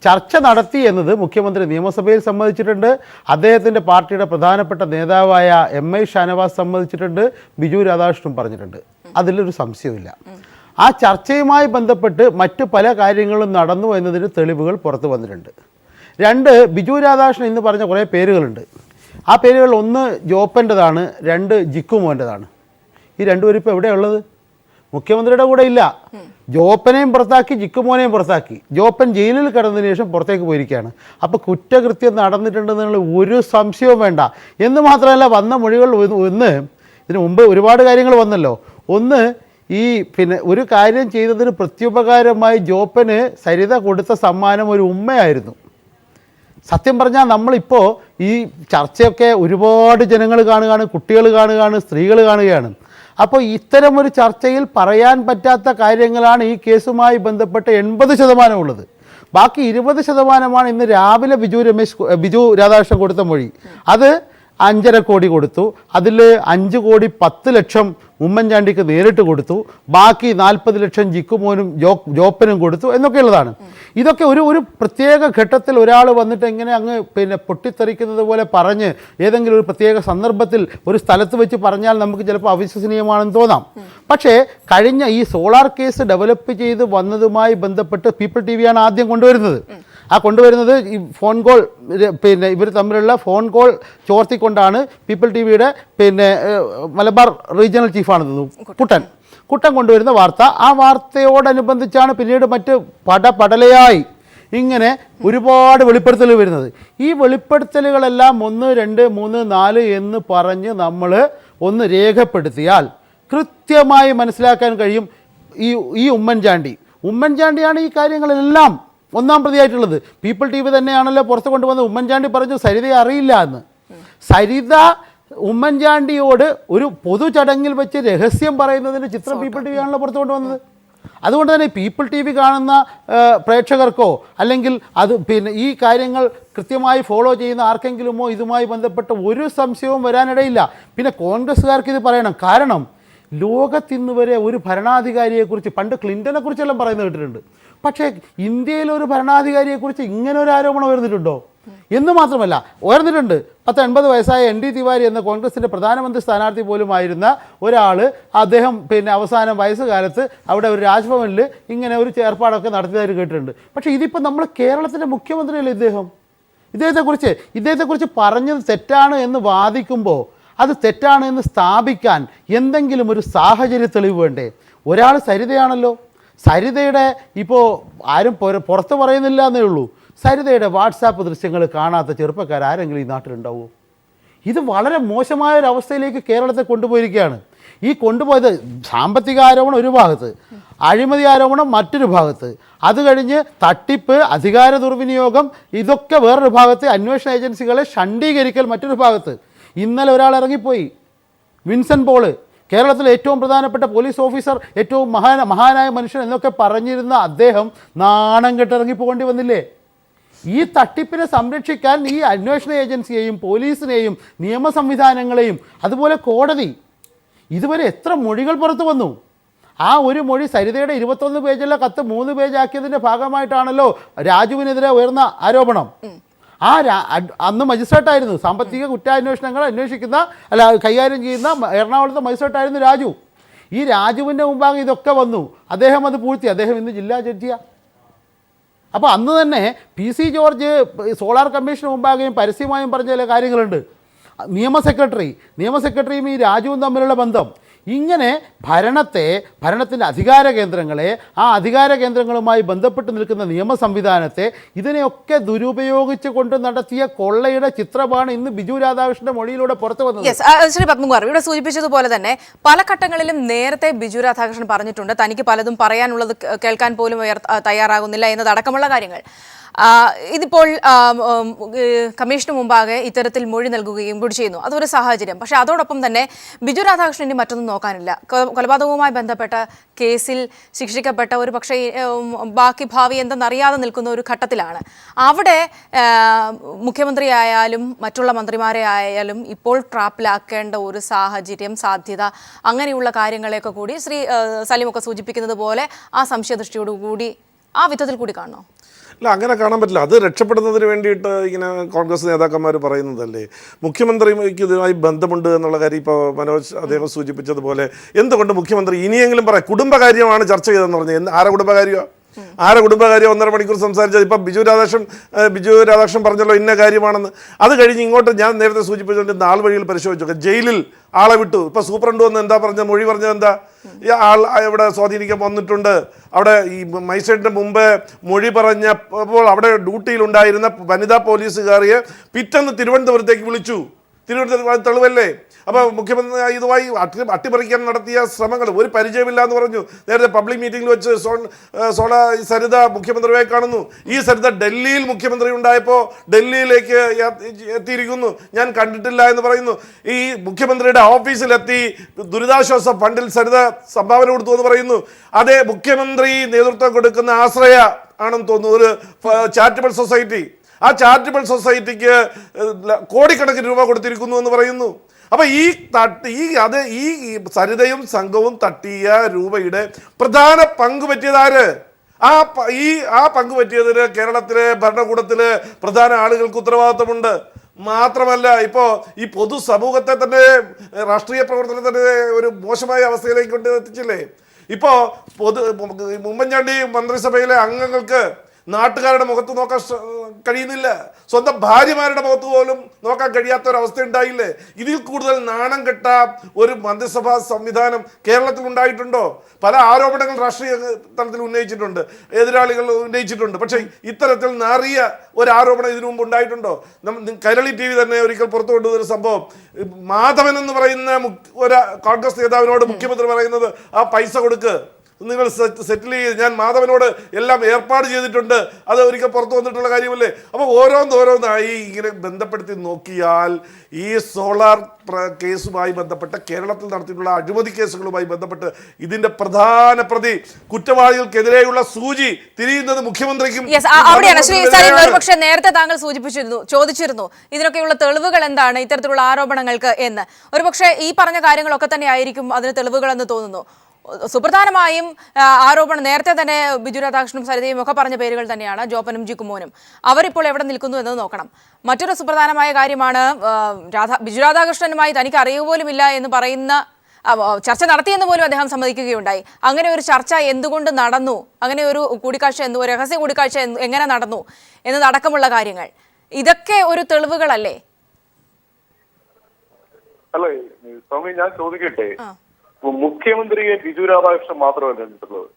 ചർച്ച നടത്തി എന്നത് മുഖ്യമന്ത്രി നിയമസഭയിൽ സമ്മതിച്ചിട്ടുണ്ട്, അദ്ദേഹത്തിൻ്റെ പാർട്ടിയുടെ പ്രധാനപ്പെട്ട നേതാവായ MI ഷാനവാസ് സമ്മതിച്ചിട്ടുണ്ട്, ബിജു രാധാകൃഷ്ണനും പറഞ്ഞിട്ടുണ്ട്. അതിലൊരു സംശയമില്ല. ആ ചർച്ചയുമായി ബന്ധപ്പെട്ട് മറ്റ് പല കാര്യങ്ങളും നടന്നു എന്നതിന് തെളിവുകൾ പുറത്തു വന്നിട്ടുണ്ട്. 2, ബിജു രാധാകൃഷ്ണൻ ഇന്ന് പറഞ്ഞ കുറേ പേരുകളുണ്ട്. ആ പേരുകൾ 1 ജോപ്പൻ്റെതാണ്, 2 ജിക്കുമോൻ്റെതാണ്. ഈ രണ്ടുപേരും ഇപ്പോൾ എവിടെയുള്ളത്? മുഖ്യമന്ത്രിയുടെ കൂടെ ഇല്ല. ജോപ്പനെയും പുറത്താക്കി, ജിക്കുമോനെയും പുറത്താക്കി. ജോപ്പൻ ജയിലിൽ കിടന്നതിന് ശേഷം പുറത്തേക്ക് പോയിരിക്കുകയാണ്. അപ്പോൾ കുറ്റകൃത്യം നടന്നിട്ടുണ്ടെന്നുള്ള ഒരു സംശയവും വേണ്ട. എന്ന് മാത്രമല്ല, വന്ന മൊഴികൾ ഇതിനു മുമ്പ് ഒരുപാട് കാര്യങ്ങൾ വന്നല്ലോ. ഒന്ന്, പിന്നെ ഒരു കാര്യം ചെയ്തതിന് പ്രത്യുപകാരമായി ജോപ്പന് സരിത കൊടുത്ത സമ്മാനം ഒരു ഉമ്മയായിരുന്നു. സത്യം പറഞ്ഞാൽ നമ്മളിപ്പോൾ ഈ ചർച്ചയൊക്കെ ഒരുപാട് ജനങ്ങൾ കാണുകയാണ്, കുട്ടികൾ കാണുകയാണ്, സ്ത്രീകൾ കാണുകയാണ്. അപ്പോൾ ഇത്തരമൊരു ചർച്ചയിൽ പറയാൻ പറ്റാത്ത കാര്യങ്ങളാണ് ഈ കേസുമായി ബന്ധപ്പെട്ട് 80% ഉള്ളത്. ബാക്കി 20% ഇന്ന് രാവിലെ ബിജു രാധാകൃഷ്ണൻ കൊടുത്ത മൊഴി. അത് 5.5 കോടി കൊടുത്തു. അതിൽ 5 കോടി 10 ലക്ഷം ഉമ്മൻചാണ്ടിക്ക് നേരിട്ട് കൊടുത്തു. ബാക്കി 40 ലക്ഷം ജിക്കുമോനും ജോപ്പനും കൊടുത്തു എന്നൊക്കെയുള്ളതാണ്. ഇതൊക്കെ ഒരു പ്രത്യേക ഘട്ടത്തിൽ ഒരാൾ വന്നിട്ട് എങ്ങനെ അങ്ങ് പിന്നെ പൊട്ടിത്തെറിക്കുന്നത് പോലെ പറഞ്ഞ് ഏതെങ്കിലും ഒരു പ്രത്യേക സന്ദർഭത്തിൽ ഒരു സ്ഥലത്ത് വെച്ച് പറഞ്ഞാൽ നമുക്ക് ചിലപ്പോൾ അവിശ്വസനീയമാണെന്ന് തോന്നാം. പക്ഷേ കഴിഞ്ഞ ഈ സോളാർ കേസ് ഡെവലപ്പ് ചെയ്ത് വന്നതുമായി ബന്ധപ്പെട്ട് പീപ്പിൾ TV ആണ് ആദ്യം കൊണ്ടുവരുന്നത്. കൊണ്ടുവരുന്നത് ഈ ഫോൺ കോൾ, പിന്നെ ഇവർ തമ്മിലുള്ള ഫോൺ കോൾ ചോർത്തിക്കൊണ്ടാണ് പീപ്പിൾ TVയുടെ പിന്നെ മലബാർ റീജിയണൽ ചീഫാണ് കുട്ടൻ കൊണ്ടുവരുന്ന വാർത്ത. ആ വാർത്തയോടനുബന്ധിച്ചാണ് പിന്നീട് മറ്റ് പടലയായി ഇങ്ങനെ ഒരുപാട് വെളിപ്പെടുത്തലുകൾ വരുന്നത്. ഈ വെളിപ്പെടുത്തലുകളെല്ലാം 1, 2, 3, 4 എന്ന് പറഞ്ഞ് നമ്മൾ ഒന്ന് രേഖപ്പെടുത്തിയാൽ കൃത്യമായി മനസ്സിലാക്കാൻ കഴിയും. ഈ ഉമ്മൻചാണ്ടിയാണ് ഈ കാര്യങ്ങളെല്ലാം ഒന്നാം പ്രതിയായിട്ടുള്ളത്. പീപ്പിൾ TV തന്നെയാണല്ലോ പുറത്ത് കൊണ്ടുവന്നത്. ഉമ്മൻചാണ്ടി പറഞ്ഞു സരിതയെ അറിയില്ല എന്ന്. സരിത ഉമ്മൻചാണ്ടിയോട് ഒരു പൊതു ചടങ്ങിൽ വെച്ച് രഹസ്യം പറയുന്നതിൻ്റെ ചിത്രം പീപ്പിൾ TV ആണല്ലോ പുറത്ത് കൊണ്ടുവന്നത്. അതുകൊണ്ട് തന്നെ പീപ്പിൾ TV കാണുന്ന പ്രേക്ഷകർക്കോ അല്ലെങ്കിൽ പിന്നെ ഈ കാര്യങ്ങൾ കൃത്യമായി ഫോളോ ചെയ്യുന്ന ആർക്കെങ്കിലുമോ ഇതുമായി ബന്ധപ്പെട്ട ഒരു സംശയവും വരാനിടയില്ല. പിന്നെ കോൺഗ്രസ്സുകാർക്ക് ഇത് പറയണം. കാരണം ലോകത്തിന്ന് വരെ ഒരു ഭരണാധികാരിയെക്കുറിച്ച് പണ്ട് ക്ലിൻ്റനെ കുറിച്ചെല്ലാം പറയുന്നത് കേട്ടിട്ടുണ്ട്. പക്ഷേ ഇന്ത്യയിലൊരു ഭരണാധികാരിയെക്കുറിച്ച് ഇങ്ങനെ ഒരു ആരോപണം ഉയർന്നിട്ടുണ്ടോ എന്ന് മാത്രമല്ല, ഉയർന്നിട്ടുണ്ട്. 80 വയസ്സായ ND തിവാരി എന്ന കോൺഗ്രസിൻ്റെ പ്രധാനമന്ത്രി സ്ഥാനാർത്ഥി പോലുമായിരുന്ന ഒരാൾ, അദ്ദേഹം പിന്നെ അവസാനം വയസ്സുകാലത്ത് അവിടെ ഒരു രാജ്ഭവനിൽ ഇങ്ങനെ ഒരു ഏർപ്പാടൊക്കെ നടത്തിയതായിട്ട് കേട്ടിട്ടുണ്ട്. പക്ഷേ ഇതിപ്പോൾ നമ്മൾ കേരളത്തിൻ്റെ മുഖ്യമന്ത്രിയല്ലേ ഇദ്ദേഹത്തെക്കുറിച്ച് പറഞ്ഞത് തെറ്റാണ് എന്ന് വാദിക്കുമ്പോൾ അത് തെറ്റാണ് എന്ന് സ്ഥാപിക്കാൻ എന്തെങ്കിലും ഒരു സാഹചര്യ തെളിവ് വേണ്ടേ? ഒരാൾ സരിതയാണല്ലോ. സരിതയുടെ ഇപ്പോൾ ആരും പുറത്ത് പറയുന്നില്ല എന്നേ ഉള്ളൂ. സരിതയുടെ വാട്സാപ്പ് ദൃശ്യങ്ങൾ കാണാത്ത ചെറുപ്പക്കാരെങ്കിലും ഈ നാട്ടിലുണ്ടാവുമോ? ഇത് വളരെ മോശമായൊരവസ്ഥയിലേക്ക് കേരളത്തെ കൊണ്ടുപോയിരിക്കുകയാണ്. ഈ കൊണ്ടുപോയത് സാമ്പത്തിക ആരോപണം ഒരു ഭാഗത്ത്, അഴിമതി ആരോപണം മറ്റൊരു ഭാഗത്ത്, അത് കഴിഞ്ഞ് തട്ടിപ്പ്, അധികാര ദുർവിനിയോഗം, ഇതൊക്കെ വേറൊരു ഭാഗത്ത്, അന്വേഷണ ഏജൻസികളെ ഷണ്ഡീകരിക്കൽ മറ്റൊരു ഭാഗത്ത്. ഇന്നലെ ഒരാൾ ഇറങ്ങിപ്പോയി, വിൻസെൻ്റ് പോൾ. കേരളത്തിലെ ഏറ്റവും പ്രധാനപ്പെട്ട പോലീസ് ഓഫീസർ, ഏറ്റവും മഹാനായ മനുഷ്യൻ എന്നൊക്കെ പറഞ്ഞിരുന്ന അദ്ദേഹം നാണം കെട്ടിറങ്ങി പോകേണ്ടി വന്നില്ലേ? ഈ തട്ടിപ്പിനെ സംരക്ഷിക്കാൻ ഈ അന്വേഷണ ഏജൻസിയെയും പോലീസിനെയും നിയമ സംവിധാനങ്ങളെയും അതുപോലെ കോടതി ഇതുവരെ എത്ര മൊഴികൾ പുറത്തു വന്നു? ആ ഒരു മൊഴി സരിതയുടെ 21 പേജുള്ള കത്ത് 3 പേജാക്കിയതിൻ്റെ ഭാഗമായിട്ടാണല്ലോ രാജുവിനെതിരെ ഉയർന്ന ആരോപണം. അന്ന് മജിസ്ട്രേറ്റായിരുന്നു, സാമ്പത്തിക കുറ്റാന്വേഷണങ്ങൾ കൈകാര്യം ചെയ്യുന്ന എറണാകുളത്തെ മജിസ്ട്രേറ്റായിരുന്നു രാജു. ഈ രാജുവിൻ്റെ മുമ്പാകെ ഇതൊക്കെ വന്നു, അദ്ദേഹം അത് പൂഴ്ത്തി, അദ്ദേഹം ഇന്ന് ജില്ലാ ജഡ്ജിയാണ്. അപ്പോൾ അന്ന് തന്നെ PC ജോർജ് സോളാർ കമ്മീഷന് മുമ്പാകെയും പരസ്യമായും പറഞ്ഞ ചില കാര്യങ്ങളുണ്ട്. നിയമ സെക്രട്ടറിയും ഈ രാജുവും തമ്മിലുള്ള ബന്ധം, ഇങ്ങനെ ഭരണത്തിൻ്റെ അധികാര കേന്ദ്രങ്ങളെ, ആ അധികാര കേന്ദ്രങ്ങളുമായി ബന്ധപ്പെട്ട് നിൽക്കുന്ന നിയമ സംവിധാനത്തെ, ഇതിനെയൊക്കെ ദുരുപയോഗിച്ച് കൊണ്ട് നടത്തിയ കൊള്ളയുടെ ചിത്രമാണ് ഇന്ന് ബിജു രാധാകൃഷ്ണന്റെ മൊഴിയിലൂടെ പുറത്തു വന്നത്. ശ്രീ പത്മകുമാർ ഇവിടെ സൂചിപ്പിച്ചതുപോലെ തന്നെ പല ഘട്ടങ്ങളിലും നേരത്തെ ബിജു രാധാകൃഷ്ണൻ പറഞ്ഞിട്ടുണ്ട് തനിക്ക് പലതും പറയാനുള്ളത് കേൾക്കാൻ പോലും തയ്യാറാകുന്നില്ല എന്നതടക്കമുള്ള കാര്യങ്ങൾ. ഇതിപ്പോൾ കമ്മീഷന് മുമ്പാകെ ഇത്തരത്തിൽ മൊഴി നൽകുകയും കൂടി ചെയ്യുന്നു, അതൊരു സാഹചര്യം. പക്ഷേ അതോടൊപ്പം തന്നെ ബിജു രാധാകൃഷ്ണന് മറ്റൊന്നും നോക്കാനില്ല. കൊലപാതകവുമായി ബന്ധപ്പെട്ട കേസിൽ ശിക്ഷിക്കപ്പെട്ട ഒരു പക്ഷേ ബാക്കി ഭാവി എന്തെന്നറിയാതെ നിൽക്കുന്ന ഒരു ഘട്ടത്തിലാണ്. അവിടെ മുഖ്യമന്ത്രിയായാലും മറ്റുള്ള മന്ത്രിമാരെ ആയാലും ഇപ്പോൾ ട്രാപ്പിലാക്കേണ്ട ഒരു സാഹചര്യം, സാധ്യത, അങ്ങനെയുള്ള കാര്യങ്ങളെയൊക്കെ കൂടി ശ്രീ സലീമൊക്കെ സൂചിപ്പിക്കുന്നത് പോലെ ആ സംശയദൃഷ്ടിയോടുകൂടി ആ വിധത്തിൽ കൂടി കാണണോ? അല്ല, അങ്ങനെ കാണാൻ പറ്റില്ല. അത് രക്ഷപ്പെടുന്നതിന് വേണ്ടിയിട്ട് ഇങ്ങനെ കോൺഗ്രസ് നേതാക്കന്മാർ പറയുന്നതല്ലേ. മുഖ്യമന്ത്രിക്ക് ഇതുമായി ബന്ധമുണ്ട് എന്നുള്ള കാര്യം ഇപ്പോൾ മനോജ് അദ്ദേഹം സൂചിപ്പിച്ചതുപോലെ എന്തുകൊണ്ട് മുഖ്യമന്ത്രി ഇനിയെങ്കിലും പറയാം. കുടുംബകാര്യമാണ് ചർച്ച ചെയ്തതെന്ന് പറഞ്ഞത്. ആരെ കുടുംബകാര്യമാണ്? 1.5 മണിക്കൂർ സംസാരിച്ചത്. ഇപ്പം ബിജു രാധാകൃഷ്ണൻ പറഞ്ഞല്ലോ ഇന്ന കാര്യമാണെന്ന്. അത് കഴിഞ്ഞ് ഇങ്ങോട്ട് ഞാൻ നേരത്തെ സൂചിപ്പിച്ചുകൊണ്ട് നാൾ വഴിയിൽ പരിശോധിച്ചു, ജയിലിൽ ആളെ വിട്ടു. ഇപ്പം സൂപ്രണ്ട് വന്ന് എന്താ പറഞ്ഞത്, മൊഴി പറഞ്ഞത് എന്താ, ഈ ആൾ ഇവിടെ സ്വാധീനിക്കാൻ വന്നിട്ടുണ്ട്. അവിടെ ഈ മജിസ്ട്രേറ്റിൻ്റെ മുമ്പ് മൊഴി പറഞ്ഞപ്പോൾ അവിടെ ഡ്യൂട്ടിയിലുണ്ടായിരുന്ന വനിതാ പോലീസുകാരിയെ പിറ്റേന്ന് തിരുവനന്തപുരത്തേക്ക് വിളിച്ചു. തിരുവനന്തപുരത്ത് തെളിവല്ലേ? അപ്പോൾ മുഖ്യമന്ത്രി ഇതുമായി അട്ടിമറിക്കാൻ നടത്തിയ ശ്രമങ്ങൾ ഒരു പരിചയമില്ല എന്ന് പറഞ്ഞു. നേരത്തെ പബ്ലിക് മീറ്റിംഗിൽ വെച്ച് സരിത മുഖ്യമന്ത്രിയെ കാണുന്നു. ഈ സരിത ഡൽഹിയിൽ മുഖ്യമന്ത്രി ഉണ്ടായപ്പോൾ ഡൽഹിയിലേക്ക് എത്തിയിരിക്കുന്നു, ഞാൻ കണ്ടിട്ടില്ല എന്ന് പറയുന്നു. ഈ മുഖ്യമന്ത്രിയുടെ ഓഫീസിലെത്തി ദുരിതാശ്വാസ ഫണ്ടിൽ സരിത സംഭാവന കൊടുത്തു എന്ന് പറയുന്നു. അതേ മുഖ്യമന്ത്രി നേതൃത്വം കൊടുക്കുന്ന ആശ്രയ ആണെന്ന് തോന്നുന്നു ഒരു ചാരിറ്റബിൾ സൊസൈറ്റി, ആ ചാരിറ്റബിൾ സൊസൈറ്റിക്ക് കോടിക്കണക്കിന് രൂപ കൊടുത്തിരിക്കുന്നു എന്ന് പറയുന്നു. അപ്പോൾ ഈ സരിതയും സംഘവും തട്ടിയ രൂപയുടെ പ്രധാന പങ്ക് പറ്റിയതാര്? ആ പങ്ക് പറ്റിയതിന് കേരളത്തിലെ ഭരണകൂടത്തില് പ്രധാന ആളുകൾക്ക് ഉത്തരവാദിത്വമുണ്ട്. മാത്രമല്ല ഇപ്പോൾ ഈ പൊതുസമൂഹത്തെ തന്നെ രാഷ്ട്രീയ പ്രവർത്തനം തന്നെ ഒരു മോശമായ അവസ്ഥയിലേക്ക് കൊണ്ട് എത്തിച്ചില്ലേ. ഇപ്പോൾ ഉമ്മൻചാണ്ടി മന്ത്രിസഭയിലെ അംഗങ്ങൾക്ക് നാട്ടുകാരുടെ മുഖത്ത് നോക്കാൻ കഴിയുന്നില്ല, സ്വന്തം ഭാര്യമാരുടെ മുഖത്ത് പോലും നോക്കാൻ കഴിയാത്ത ഒരവസ്ഥ ഉണ്ടായില്ലേ? ഇതിൽ കൂടുതൽ നാണം കെട്ട ഒരു മന്ത്രിസഭാ സംവിധാനം കേരളത്തിൽ ഉണ്ടായിട്ടുണ്ടോ? പല ആരോപണങ്ങൾ രാഷ്ട്രീയ തലത്തിൽ ഉന്നയിച്ചിട്ടുണ്ട്, എതിരാളികൾ ഉന്നയിച്ചിട്ടുണ്ട്. പക്ഷേ ഇത്തരത്തിൽ നാറിയ ഒരു ആരോപണം ഇതിനു മുമ്പ് ഉണ്ടായിട്ടുണ്ടോ? കൈരളി TV തന്നെ ഒരിക്കൽ പുറത്തു കൊണ്ടുവന്നൊരു സംഭവം, മാധവൻ എന്ന് പറയുന്ന ഒരു കോൺഗ്രസ് നേതാവിനോട് മുഖ്യമന്ത്രി പറയുന്നത് ആ പൈസ കൊടുക്ക്, നിങ്ങൾ സെറ്റിൽ ചെയ്ത്, ഞാൻ മാധവനോട് എല്ലാം ഏർപ്പാട് ചെയ്തിട്ടുണ്ട്, അത് ഒരിക്കൽ പുറത്തു വന്നിട്ടുള്ള കാര്യമല്ലേ? അപ്പോൾ ഓരോന്നായി ഇങ്ങനെ ബന്ധപ്പെടുത്തി നോക്കിയാൽ ഈ സോളാർ കേസുമായി ബന്ധപ്പെട്ട് കേരളത്തിൽ നടത്തിയിട്ടുള്ള അഴിമതി കേസുകളുമായി ബന്ധപ്പെട്ട് ഇതിന്റെ പ്രധാന പ്രതി കുറ്റവാളികൾക്കെതിരെയുള്ള സൂചി തിരിയുന്നത് മുഖ്യമന്ത്രിക്കും. അവിടെയാണ് ശ്രീ സലീം ഒരുപക്ഷെ നേരത്തെ താങ്കൾ ചോദിച്ചിരുന്നു ഇതിനൊക്കെയുള്ള തെളിവുകൾ എന്താണ് ഇത്തരത്തിലുള്ള ആരോപണങ്ങൾക്ക് എന്ന്. ഒരുപക്ഷെ ഈ പറഞ്ഞ കാര്യങ്ങളൊക്കെ തന്നെ ആയിരിക്കും അതിന് തെളിവുകളെന്ന് തോന്നുന്നു. സുപ്രധാനമായും ആരോപണം നേരത്തെ തന്നെ ബിജു രാധാകൃഷ്ണനും സരിതയും ഒക്കെ പറഞ്ഞ പേരുകൾ തന്നെയാണ്, ജോപ്പനും ജി കുമ്മോനും. അവരിപ്പോൾ എവിടെ നിൽക്കുന്നു എന്നത് നോക്കണം. മറ്റൊരു സുപ്രധാനമായ കാര്യമാണ് ബിജു രാധാകൃഷ്ണനുമായി തനിക്ക് അറിയുക പോലുമില്ല എന്ന് പറയുന്ന ചർച്ച നടത്തിയെന്ന് പോലും അദ്ദേഹം സമ്മതിക്കുകയുണ്ടായി. അങ്ങനെ ഒരു ചർച്ച എന്തുകൊണ്ട് നടന്നു, അങ്ങനെ ഒരു കൂടിക്കാഴ്ച രഹസ്യ കൂടിക്കാഴ്ച എങ്ങനെ നടന്നു എന്നതടക്കമുള്ള കാര്യങ്ങൾ, ഇതൊക്കെ ഒരു തെളിവുകളല്ലേ? അല്ലേ സ്വാമി, ഞാൻ ചോദിക്കട്ടെ, മുഖ്യമന്ത്രിയെ ബിജു രാധാകൃഷ്ണൻ മാത്രമല്ല കണ്ടിട്ടുള്ളത്,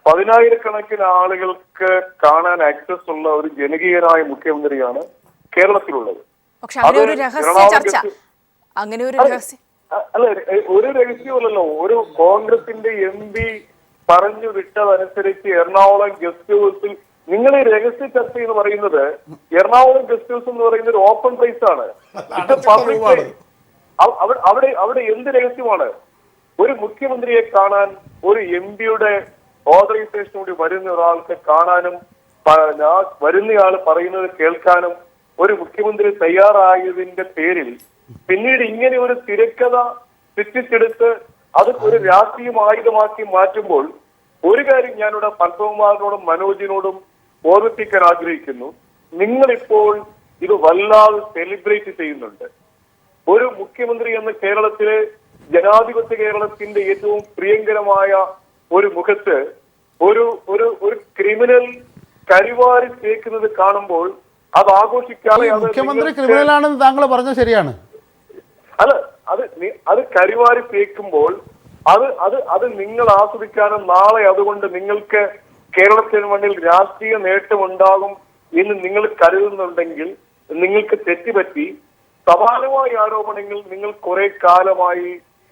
10,000-കണക്കിന് ആളുകൾക്ക് കാണാൻ ആക്സസ് ഉള്ള ഒരു ജനകീയനായ മുഖ്യമന്ത്രിയാണ് കേരളത്തിലുള്ളത്. അല്ല, ഒരു രഹസ്യമല്ലല്ലോ. ഒരു കോൺഗ്രസിന്റെ MP പറഞ്ഞു വിട്ടതനുസരിച്ച് എറണാകുളം ഗസ്റ്റ് ഹൗസിൽ നിങ്ങൾ ഈ രഹസ്യ ചർച്ച എന്ന് പറയുന്നത്, എറണാകുളം ഗസ്റ്റ് ഹൗസ് എന്ന് പറയുന്ന ഒരു ഓപ്പൺ പ്ലേസ് ആണ്, പബ്ലിക് പ്ലേസ്. അവിടെ എന്ത് രഹസ്യമാണ്? ഒരു മുഖ്യമന്ത്രിയെ കാണാൻ ഒരു MP-യുടെ ഓതറൈസേഷൻ കൂടി വരുന്ന ഒരാൾക്ക് കാണാനും വരുന്നയാൾ പറയുന്നത് കേൾക്കാനും ഒരു മുഖ്യമന്ത്രി തയ്യാറായതിന്റെ പേരിൽ പിന്നീട് ഇങ്ങനെ ഒരു തിരക്കഥ സൃഷ്ടിച്ചെടുത്ത് അത് ഒരു രാഷ്ട്രീയ ആയുധമാക്കി മാറ്റുമ്പോൾ ഒരു കാര്യം ഞാനിവിടെ പത്മകുമാറിനോടും മനോജിനോടും ഓർമ്മിപ്പിക്കാൻ ആഗ്രഹിക്കുന്നു. നിങ്ങളിപ്പോൾ ഇത് വല്ലാതെ സെലിബ്രേറ്റ് ചെയ്യുന്നുണ്ട്. ഒരു മുഖ്യമന്ത്രി എന്ന കേരളത്തിലെ ജനാധിപത്യ കേരളത്തിന്റെ ഏറ്റവും പ്രിയങ്കരമായ ഒരു മുഖത്ത് ഒരു ഒരു ഒരു ക്രിമിനൽ കരിവാരി തേക്കുന്നത് കാണുമ്പോൾ അത് ആഘോഷിക്കാതെ മുഖ്യമന്ത്രി ക്രിമിനലാണെന്ന് താങ്കൾ പറഞ്ഞത് ശരിയാണ്. അല്ല, അത് കരിവാരി തേക്കുമ്പോൾ അത് നിങ്ങൾ ആസ്വദിക്കാനും നാളെ അതുകൊണ്ട് നിങ്ങൾക്ക് കേരളത്തിന് മണ്ണിൽ രാഷ്ട്രീയ നേട്ടമുണ്ടാകും എന്ന് നിങ്ങൾ കരുതുന്നുണ്ടെങ്കിൽ നിങ്ങൾക്ക് തെറ്റുപറ്റി. സമാനമായ ആരോപണങ്ങൾ നിങ്ങൾ കുറെ കാലമായി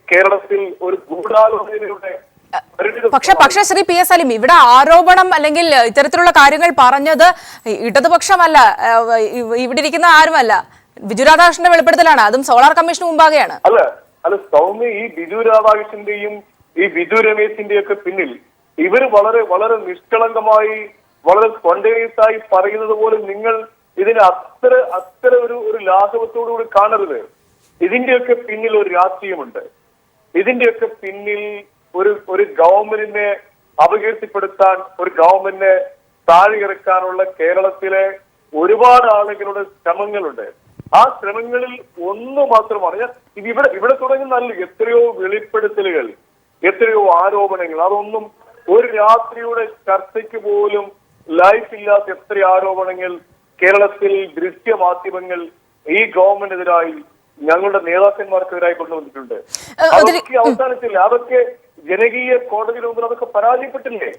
കേരളത്തിൽ ഒരു ഗൂഢാലോചനയുടെ പക്ഷേ ശ്രീ PS സലീം, ഇവിടെ ആരോപണം അല്ലെങ്കിൽ ഇത്തരത്തിലുള്ള കാര്യങ്ങൾ പറഞ്ഞത് ഇടതുപക്ഷമല്ല, ഇവിടെ ഇരിക്കുന്ന ആരുമല്ല, ബിജു രാധാകൃഷ്ണന്റെ വെളിപ്പെടുത്തലാണ്, അതും സോളാർ കമ്മീഷന് മുമ്പാകെയാണ്. അല്ല സൗമ്യ, ഈ ബിജു രാധാകൃഷ്ണന്റെയും ഈ ബിജു രമേശിന്റെയും ഒക്കെ പിന്നിൽ ഇവര് വളരെ വളരെ നിഷ്കളങ്കമായി വളരെ സ്പോണ്ടേനിയസ് ആയി പറയുന്നത് പോലെ നിങ്ങൾ ഇതിനെ അത്ര ഒരു ലാഘവത്തോടുകൂടി കാണരുത്. ഇതിന്റെയൊക്കെ പിന്നിൽ ഒരു രാഷ്ട്രീയമുണ്ട്. ഇതിന്റെയൊക്കെ പിന്നിൽ ഒരു ഗവൺമെന്റിനെ അപകീർത്തിപ്പെടുത്താൻ, ഒരു ഗവൺമെന്റിനെ താഴെ ഇറക്കാനുള്ള കേരളത്തിലെ ഒരുപാട് ആളുകളുടെ ശ്രമങ്ങളുണ്ട്. ആ ശ്രമങ്ങളിൽ ഒന്ന് മാത്രമാണ് ഇവിടെ തുടങ്ങുന്ന എത്രയോ വെളിപ്പെടുത്തലുകൾ, എത്രയോ ആരോപണങ്ങൾ, അതൊന്നും ഒരു രാത്രിയുടെ ചർച്ചയ്ക്ക് പോലും ലൈഫ് ഇല്ലാത്ത എത്ര ആരോപണങ്ങൾ കേരളത്തിൽ ദൃശ്യമാധ്യമങ്ങൾ ഈ ഗവൺമെന്റിനെതിരായി ഞങ്ങളുടെ നേതാക്കന്മാർക്കെതിരായി കൊണ്ടുവന്നിട്ടുണ്ട്. അതൊക്കെ അവസാനിച്ചില്ല. അതൊക്കെ ജനകീയ കോടതിയുടെ മുമ്പിൽ അതൊക്കെ പരാജയപ്പെട്ടില്ലേ?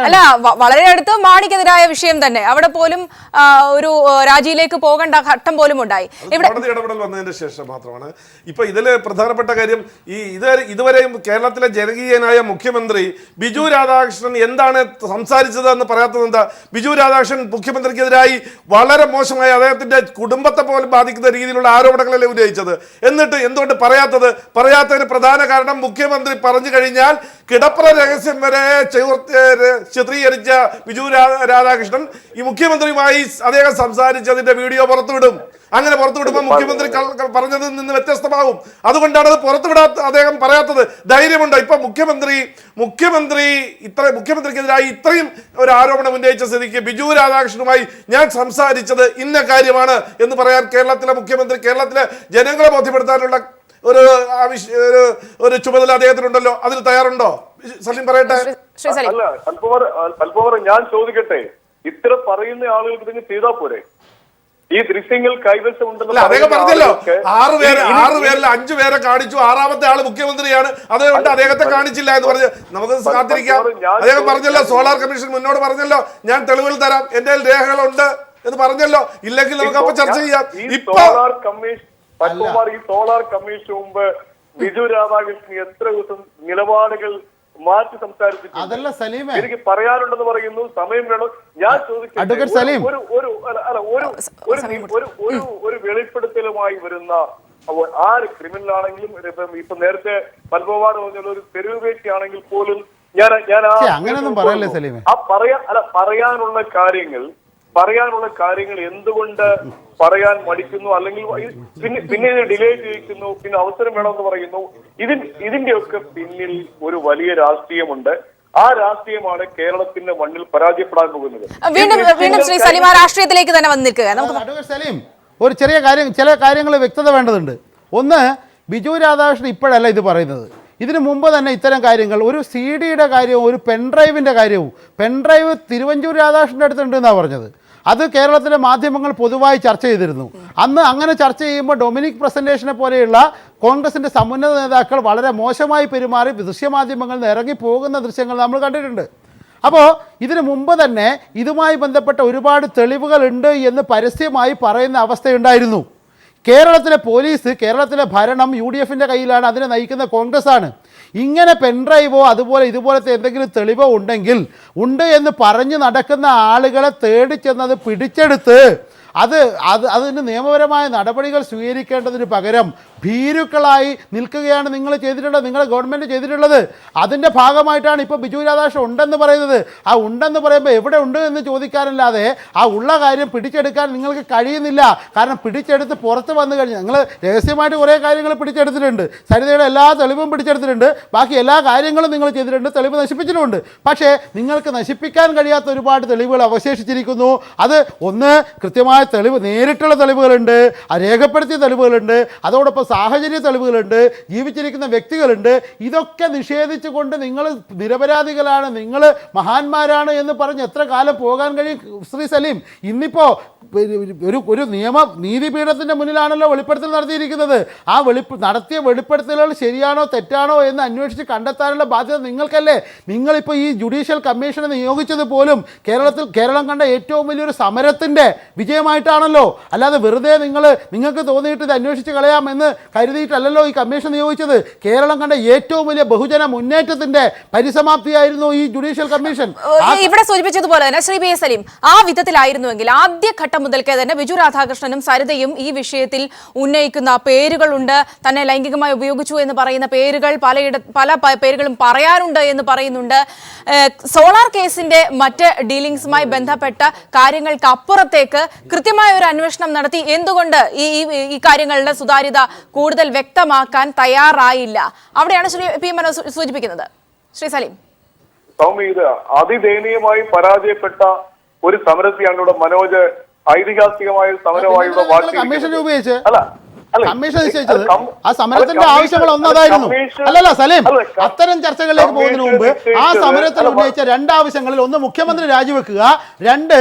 അല്ല, വളരെ അടുത്ത് മാണിക്കെതിരായ വിഷയം തന്നെ, അവിടെ പോലും ഒരു രാജിയിലേക്ക് പോകേണ്ട ഘട്ടം പോലും ഉണ്ടായി. കോടതി ഇടപെടൽ വന്നതിന് ശേഷം മാത്രമാണ്. ഇപ്പൊ ഇതില് പ്രധാനപ്പെട്ട കാര്യം, ഇതുവരെയും കേരളത്തിലെ ജനകീയനായ മുഖ്യമന്ത്രി ബിജു രാധാകൃഷ്ണൻ എന്താണ് സംസാരിച്ചത് എന്ന് പറയാത്തത് എന്താ? ബിജു രാധാകൃഷ്ണൻ മുഖ്യമന്ത്രിക്കെതിരായി വളരെ മോശമായ, അദ്ദേഹത്തിന്റെ കുടുംബത്തെ പോലും ബാധിക്കുന്ന രീതിയിലുള്ള ആരോപണങ്ങളല്ലേ ഉന്നയിച്ചത്. എന്നിട്ട് എന്തുകൊണ്ട് പറയാത്തതിന് പ്രധാന കാരണം മുഖ്യമന്ത്രി പറഞ്ഞു കഴിഞ്ഞാൽ കിടപ്പറ രഹസ്യം വരെ ചിത്രീകരിച്ച ബിജു രാധാകൃഷ്ണൻ ഈ മുഖ്യമന്ത്രിയുമായി അദ്ദേഹം സംസാരിച്ചതിന്റെ വീഡിയോ പുറത്തുവിടും. അങ്ങനെ പുറത്തുവിടുമ്പോൾ മുഖ്യമന്ത്രി പറഞ്ഞതിൽ നിന്ന് വ്യത്യസ്തമാകും. അതുകൊണ്ടാണ് അത് പുറത്തുവിടാത്ത, അദ്ദേഹം പറയാത്തത്. ധൈര്യമുണ്ടോ ഇപ്പൊ മുഖ്യമന്ത്രിക്കെതിരായി ഇത്രയും ഒരു ആരോപണം ഉന്നയിച്ച സ്ഥിതിക്ക് ബിജു രാധാകൃഷ്ണനുമായി ഞാൻ സംസാരിച്ചത് ഇന്ന കാര്യമാണ് എന്ന് പറയാൻ കേരളത്തിലെ മുഖ്യമന്ത്രി, കേരളത്തിലെ ജനങ്ങളെ ബോധ്യപ്പെടുത്താനുള്ള ഒരു ചുമതല അദ്ദേഹത്തിനുണ്ടല്ലോ. അതിന് തയ്യാറുണ്ടോ? സലീം പറയട്ടെ. അല്ല, അല്പവർ ഞാൻ ചോദിക്കട്ടെ, ഇത്ര പറയുന്ന ആളുകൾക്ക് ഇതിന് ചെയ്താൽ പോരെ? ഈ ദൃശ്യങ്ങൾ കൈവശമുണ്ടെന്ന് അദ്ദേഹം പറഞ്ഞല്ലോ, 6 പേരിൽ 5 പേരെ കാണിച്ചു, 6ാമത്തെ ആള് മുഖ്യമന്ത്രിയാണ്, അതുകൊണ്ട് അദ്ദേഹത്തെ കാണിച്ചില്ല എന്ന് പറഞ്ഞ് നമുക്ക് കാത്തിരിക്കാം. അദ്ദേഹം പറഞ്ഞല്ലോ, സോളാർ കമ്മീഷൻ മുന്നോട് പറഞ്ഞല്ലോ, ഞാൻ തെളിവുകൾ തരാം, എന്റെ രേഖകളുണ്ട് എന്ന് പറഞ്ഞല്ലോ. ഇല്ലെങ്കിൽ നമുക്ക് അപ്പൊ ചർച്ച ചെയ്യാം. ഇപ്പൊ പത്മകുമാർ, ഈ സോളാർ കമ്മീഷന് മുമ്പ് ബിജു രാധാകൃഷ്ണൻ എത്ര ദിവസം നിലപാടുകൾ മാറ്റി സംസാരിച്ചിട്ടുണ്ട്? അതല്ല സലീമേ, എനിക്ക് പറയാനുണ്ടെന്ന് പറയുന്നു, സമയം വേണം. ഞാൻ ചോദിക്കട്ടെ, ഒരു വെളിപ്പെടുത്തലുമായി വരുന്ന ആര് ക്രിമിനൽ ആണെങ്കിലും, ഇപ്പൊ നേരത്തെ പത്മകുമാർ പറഞ്ഞ ഒരു തെരുവ് വ്യക്തിയാണെങ്കിൽ പോലും ഞാൻ അങ്ങനെയൊന്നും പറയല്ലേ സലീമേ. പറയാനുള്ള കാര്യങ്ങൾ എന്തുകൊണ്ട് പറയാൻ മടിക്കുന്നു, അല്ലെങ്കിൽ പിന്നെ ഡിലേ ചെയ്യിക്കുന്നു, പിന്നെ അവസരം വേണമെന്ന് പറയുന്നു. ഇതിന്റെയൊക്കെ പിന്നിൽ ഒരു വലിയ രാഷ്ട്രീയമുണ്ട്. ആ രാഷ്ട്രീയമാണ് കേരളത്തിന്റെ മണ്ണിൽ പരാജയപ്പെടാൻ പോകുന്നത്. വീണ്ടും ശ്രീ സലീം, രാഷ്ട്രീയത്തിലേക്ക് തന്നെ വന്നിരിക്കുക. സലീം, ഒരു ചില കാര്യങ്ങൾ വ്യക്തത വേണ്ടതുണ്ട്. ഒന്ന്, ബിജു രാധാകൃഷ്ണൻ ഇപ്പോഴല്ല ഇത് പറയുന്നത്. ഇതിനു മുമ്പ് തന്നെ ഇത്തരം കാര്യങ്ങൾ, ഒരു CD-യുടെ കാര്യവും ഒരു പെൻഡ്രൈവിൻ്റെ കാര്യവും, പെൻഡ്രൈവ് തിരുവഞ്ചൂർ രാധാകൃഷ്ണൻ്റെ അടുത്തുണ്ടെന്നാണ് പറഞ്ഞത്. അത് കേരളത്തിലെ മാധ്യമങ്ങൾ പൊതുവായി ചർച്ച ചെയ്തിരുന്നു. അന്ന് അങ്ങനെ ചർച്ച ചെയ്യുമ്പോൾ ഡൊമിനിക് പ്രസന്റേഷനെ പോലെയുള്ള കോൺഗ്രസിൻ്റെ സമുന്നത നേതാക്കൾ വളരെ മോശമായി പെരുമാറി ദൃശ്യമാധ്യമങ്ങളിൽ നിന്ന് ഇറങ്ങിപ്പോകുന്ന ദൃശ്യങ്ങൾ നമ്മൾ കണ്ടിട്ടുണ്ട്. അപ്പോൾ ഇതിനു മുമ്പ് തന്നെ ഇതുമായി ബന്ധപ്പെട്ട ഒരുപാട് തെളിവുകളുണ്ട് എന്ന് പരസ്യമായി പറയുന്ന അവസ്ഥയുണ്ടായിരുന്നു. കേരളത്തിലെ പോലീസ്, കേരളത്തിലെ ഭരണം UDFൻ്റെ കയ്യിലാണ്, അതിനെ നയിക്കുന്ന കോൺഗ്രസ്സാണ്. ഇങ്ങനെ പെൻഡ്രൈവോ ഇതുപോലത്തെ എന്തെങ്കിലും തെളിവോ ഉണ്ട് എന്ന് പറഞ്ഞ് നടക്കുന്ന ആളുകളെ തേടിച്ചെന്നത് പിടിച്ചെടുത്ത് അതിന് നിയമപരമായ നടപടികൾ സ്വീകരിക്കേണ്ടതിന് പകരം ഭീരുക്കളായി നിൽക്കുകയാണ് നിങ്ങൾ ചെയ്തിട്ടുള്ളത്, നിങ്ങളുടെ ഗവൺമെൻറ് ചെയ്തിട്ടുള്ളത്. അതിൻ്റെ ഭാഗമായിട്ടാണ് ഇപ്പോൾ ബിജു രാധാകൃഷ്ണൻ ഉണ്ടെന്ന് പറയുന്നത്. ആ ഉണ്ടെന്ന് പറയുമ്പോൾ എവിടെ ഉണ്ട് എന്ന് ചോദിക്കാനല്ലാതെ ആ ഉള്ള കാര്യം പിടിച്ചെടുക്കാൻ നിങ്ങൾക്ക് കഴിയുന്നില്ല. കാരണം പിടിച്ചെടുത്ത് പുറത്ത് വന്നു കഴിഞ്ഞാൽ നിങ്ങൾ രഹസ്യമായിട്ട് കുറേ കാര്യങ്ങൾ പിടിച്ചെടുത്തിട്ടുണ്ട്, സരിതയുടെ എല്ലാ തെളിവും പിടിച്ചെടുത്തിട്ടുണ്ട്, ബാക്കി എല്ലാ കാര്യങ്ങളും നിങ്ങൾ ചെയ്തിട്ടുണ്ട്, തെളിവ് നശിപ്പിച്ചിട്ടുമുണ്ട്. പക്ഷേ നിങ്ങൾക്ക് നശിപ്പിക്കാൻ കഴിയാത്ത ഒരുപാട് തെളിവുകൾ അവശേഷിച്ചിരിക്കുന്നു. അത് ഒന്ന് കൃത്യമായ തെളിവ്, നേരിട്ടുള്ള തെളിവുകളുണ്ട്, രേഖപ്പെടുത്തിയ തെളിവുകളുണ്ട്, അതോടൊപ്പം സാഹചര്യ തെളിവുകളുണ്ട്, ജീവിച്ചിരിക്കുന്ന വ്യക്തികളുണ്ട്. ഇതൊക്കെ നിഷേധിച്ചുകൊണ്ട് നിങ്ങൾ നിരപരാധികളാണ്, നിങ്ങൾ മഹാന്മാരാണ് എന്ന് പറഞ്ഞ് എത്ര കാലം പോകാൻ കഴിയും ശ്രീ സലീം? ഇന്നിപ്പോൾ ഒരു നീതിപീഠത്തിൻ്റെ മുന്നിലാണല്ലോ വെളിപ്പെടുത്തൽ നടത്തിയിരിക്കുന്നത്. ആ നടത്തിയ വെളിപ്പെടുത്തലുകൾ ശരിയാണോ തെറ്റാണോ എന്ന് അന്വേഷിച്ച് കണ്ടെത്താനുള്ള ബാധ്യത നിങ്ങൾക്കല്ലേ? നിങ്ങളിപ്പോൾ ഈ ജുഡീഷ്യൽ കമ്മീഷനെ നിയോഗിച്ചത് പോലും കേരളം കണ്ട ഏറ്റവും വലിയൊരു സമരത്തിൻ്റെ വിജയമായിട്ടാണല്ലോ. അല്ലാതെ വെറുതെ നിങ്ങൾക്ക് തോന്നിയിട്ട് ഇത് അന്വേഷിച്ച് കളയാമെന്ന് കരുതിയിട്ടല്ലല്ലോ ഈ കമ്മീഷൻ നിയോഗിച്ചത്. കേരളം കണ്ട ഏറ്റവും വലിയ ബഹുജന മുന്നേറ്റത്തിൻ്റെ പരിസമാപ്തിയായിരുന്നു ഈ ജുഡീഷ്യൽ കമ്മീഷൻ. ഇവിടെ സൂചിപ്പിച്ചതുപോലെ തന്നെ ശ്രീ പി എസ് സലീം, ആ വിധത്തിലായിരുന്നുവെങ്കിൽ ആദ്യഘട്ടം മുതൽക്കേ തന്നെ ബിജു രാധാകൃഷ്ണനും സരിതയും ഈ വിഷയത്തിൽ ഉന്നയിക്കുന്ന പേരുകളുണ്ട്, തന്നെ ലൈംഗികമായി ഉപയോഗിച്ചു എന്ന് പറയുന്ന പേരുകൾ പല പേരുകളും പറയാറുണ്ട് എന്ന് പറയുന്നുണ്ട്. സോളാർ കേസിന്റെ മറ്റ് ഡീലിംഗ്സുമായി ബന്ധപ്പെട്ട കാര്യങ്ങൾക്ക് അപ്പുറത്തേക്ക് കൃത്യമായ ഒരു അന്വേഷണം നടത്തി എന്തുകൊണ്ട് ഈ കാര്യങ്ങളുടെ സുതാര്യത കൂടുതൽ വ്യക്തമാക്കാൻ തയ്യാറായില്ല? അവിടെയാണ് ശ്രീ പി മനോജ് സൂചിപ്പിക്കുന്നത്. ശ്രീ സലീം, സൗമ്യ, ഇത് അതിദയനീയമായി പരാജയപ്പെട്ട ഒരു സമരത്തെയാണ് ഇവിടെ മനോജ് ഐതിഹാസികമായ സമരമായി കമ്മീഷൻ ഉപയോഗിച്ച് കമ്മീഷൻ നിശ്ചയിച്ചത്. ആ സമരത്തിന്റെ ആവശ്യങ്ങൾ ഒന്നതായിരുന്നു. അല്ലല്ല സലീം, അത്തരം ചർച്ചകളിലേക്ക് പോകുന്നതിന് മുമ്പ് ആ സമരത്തിൽ ഉന്നയിച്ച രണ്ടാവശ്യങ്ങളിൽ ഒന്ന് മുഖ്യമന്ത്രി രാജിവെക്കുക, രണ്ട്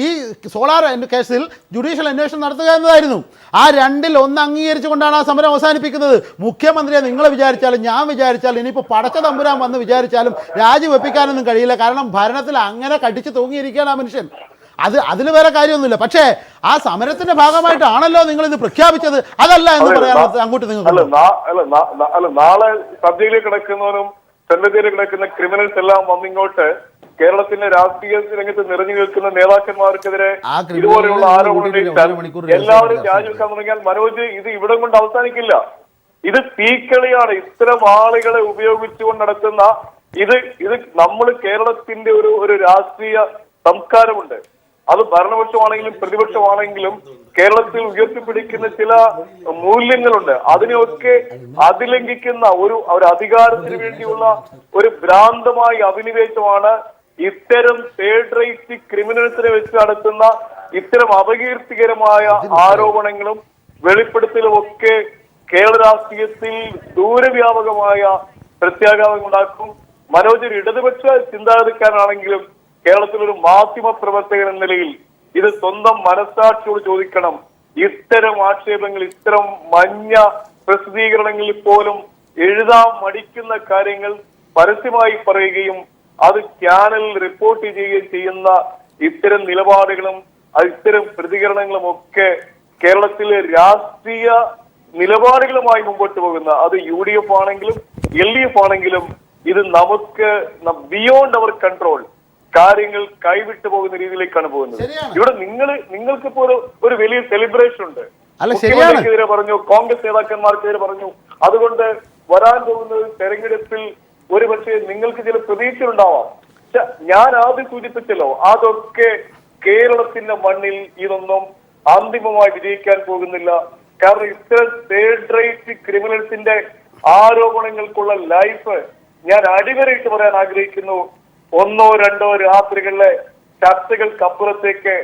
ഈ സോളാർ കേസിൽ ജുഡീഷ്യൽ അന്വേഷണം നടത്തുക എന്നതായിരുന്നു. ആ രണ്ടിൽ ഒന്ന് അംഗീകരിച്ചുകൊണ്ടാണ് ആ സമരം അവസാനിപ്പിക്കുന്നത്. മുഖ്യമന്ത്രിയെ നിങ്ങൾ വിചാരിച്ചാലും ഞാൻ വിചാരിച്ചാലും ഇനിയിപ്പോൾ പടച്ച തമ്പുരാൻ വന്ന് വിചാരിച്ചാലും രാജിവെപ്പിക്കാനൊന്നും കഴിയില്ല. കാരണം ഭരണത്തിൽ അങ്ങനെ കടിച്ചു തൂങ്ങിയിരിക്കുകയാണ് ആ മനുഷ്യൻ. അതിന് വേറെ കാര്യമൊന്നുമില്ല. പക്ഷേ ആ സമരത്തിന്റെ ഭാഗമായിട്ടാണല്ലോ നിങ്ങൾ ഇത് പ്രഖ്യാപിച്ചത്. അതല്ല എന്ന് പറയാൻ അങ്ങോട്ട് നിങ്ങൾ നാളെ സദ്യയിലേക്ക് കിടക്കുന്നവരും സെന്നതിയിലേക്ക് കിടക്കുന്ന ക്രിമിനൽസ് എല്ലാം വന്നിങ്ങോട്ട് കേരളത്തിന്റെ രാഷ്ട്രീയ രംഗത്ത് നിറഞ്ഞു നിൽക്കുന്ന നേതാക്കന്മാർക്കെതിരെ ഇതുപോലെയുള്ള ആരോപണങ്ങൾ എല്ലാവരും രാജിവെക്കാൻ തുടങ്ങിയാൽ മനോജ് ഇത് ഇവിടം കൊണ്ട് അവസാനിക്കില്ല. ഇത് തീക്കളിയാണ്. ഇത്തരം ആളുകളെ ഉപയോഗിച്ചുകൊണ്ട് നടത്തുന്ന ഇത് നമ്മൾ കേരളത്തിന്റെ ഒരു രാഷ്ട്രീയ സംസ്കാരമുണ്ട്. അത് ഭരണപക്ഷമാണെങ്കിലും പ്രതിപക്ഷമാണെങ്കിലും കേരളത്തിൽ ഉയർത്തിപ്പിടിക്കുന്ന ചില മൂല്യങ്ങളുണ്ട്. അതിനെയൊക്കെ അതിലംഘിക്കുന്ന ഒരു അധികാരത്തിന് വേണ്ടിയുള്ള ഒരു ഭ്രാന്തമായ അഭിനിവേശമാണ് ഇത്തരം തേർഡ് റേറ്റ് ക്രിമിനൽസിനെ വെച്ച് നടത്തുന്ന ഇത്തരം അപകീർത്തികരമായ ആരോപണങ്ങളും വെളിപ്പെടുത്തലും ഒക്കെ കേരള രാഷ്ട്രീയത്തിൽ ദൂരവ്യാപകമായ പ്രത്യാഘാതം ഉണ്ടാക്കും. മനോജ് ഒരു ഇടതുപക്ഷ ചിന്താഗതിക്കാരനാണെങ്കിലും കേരളത്തിലൊരു മാധ്യമ പ്രവർത്തകൻ എന്ന നിലയിൽ ഇത് സ്വന്തം മനസ്സാക്ഷിയോട് ചോദിക്കണം. ഇത്തരം ആക്ഷേപങ്ങൾ, ഇത്തരം മഞ്ഞ പ്രസിദ്ധീകരണങ്ങളിൽ പോലും എഴുതാൻ മടിക്കുന്ന കാര്യങ്ങൾ പരസ്യമായി പറയുകയും അത് ചാനലിൽ റിപ്പോർട്ട് ചെയ്യുകയും ചെയ്യുന്ന ഇത്തരം നിലപാടുകളും ഇത്തരം പ്രതികരണങ്ങളും ഒക്കെ കേരളത്തിലെ രാഷ്ട്രീയ നിലപാടുകളുമായി മുമ്പോട്ട് പോകുന്ന അത് UDF ആണെങ്കിലും LDF ആണെങ്കിലും ഇത് നമുക്ക് ബിയോണ്ട് അവർ കൺട്രോൾ കാര്യങ്ങൾ കൈവിട്ടു പോകുന്ന രീതിയിലേക്കാണ് പോകുന്നത്. ഇവിടെ നിങ്ങൾക്കിപ്പോ ഒരു വലിയ സെലിബ്രേഷൻ ഉണ്ട്. മുഖ്യമന്ത്രിക്കെതിരെ പറഞ്ഞു, കോൺഗ്രസ് നേതാക്കന്മാർക്കെതിരെ പറഞ്ഞു. അതുകൊണ്ട് വരാൻ പോകുന്നത് തെരഞ്ഞെടുപ്പിൽ ഒരു പക്ഷേ നിങ്ങൾക്ക് ചില പ്രതീക്ഷകളുണ്ടാവാം. ഞാൻ ആദ്യം സൂചിപ്പിച്ചല്ലോ, അതൊക്കെ കേരളത്തിന്റെ മണ്ണിൽ ഇതൊന്നും അന്തിമമായി വിജയിക്കാൻ പോകുന്നില്ല. കാരണം ഇത്തരം തേർഡ് റേറ്റ് ക്രിമിനൽസിന്റെ ആരോപണങ്ങൾക്കുള്ള ലൈഫ് ഞാൻ അടിവരയിട്ട് പറയാൻ ആഗ്രഹിക്കുന്നു. ഒന്നോ രണ്ടോ രാത്രികളിലെ ചർച്ചകൾക്കപ്പുറത്തേക്ക്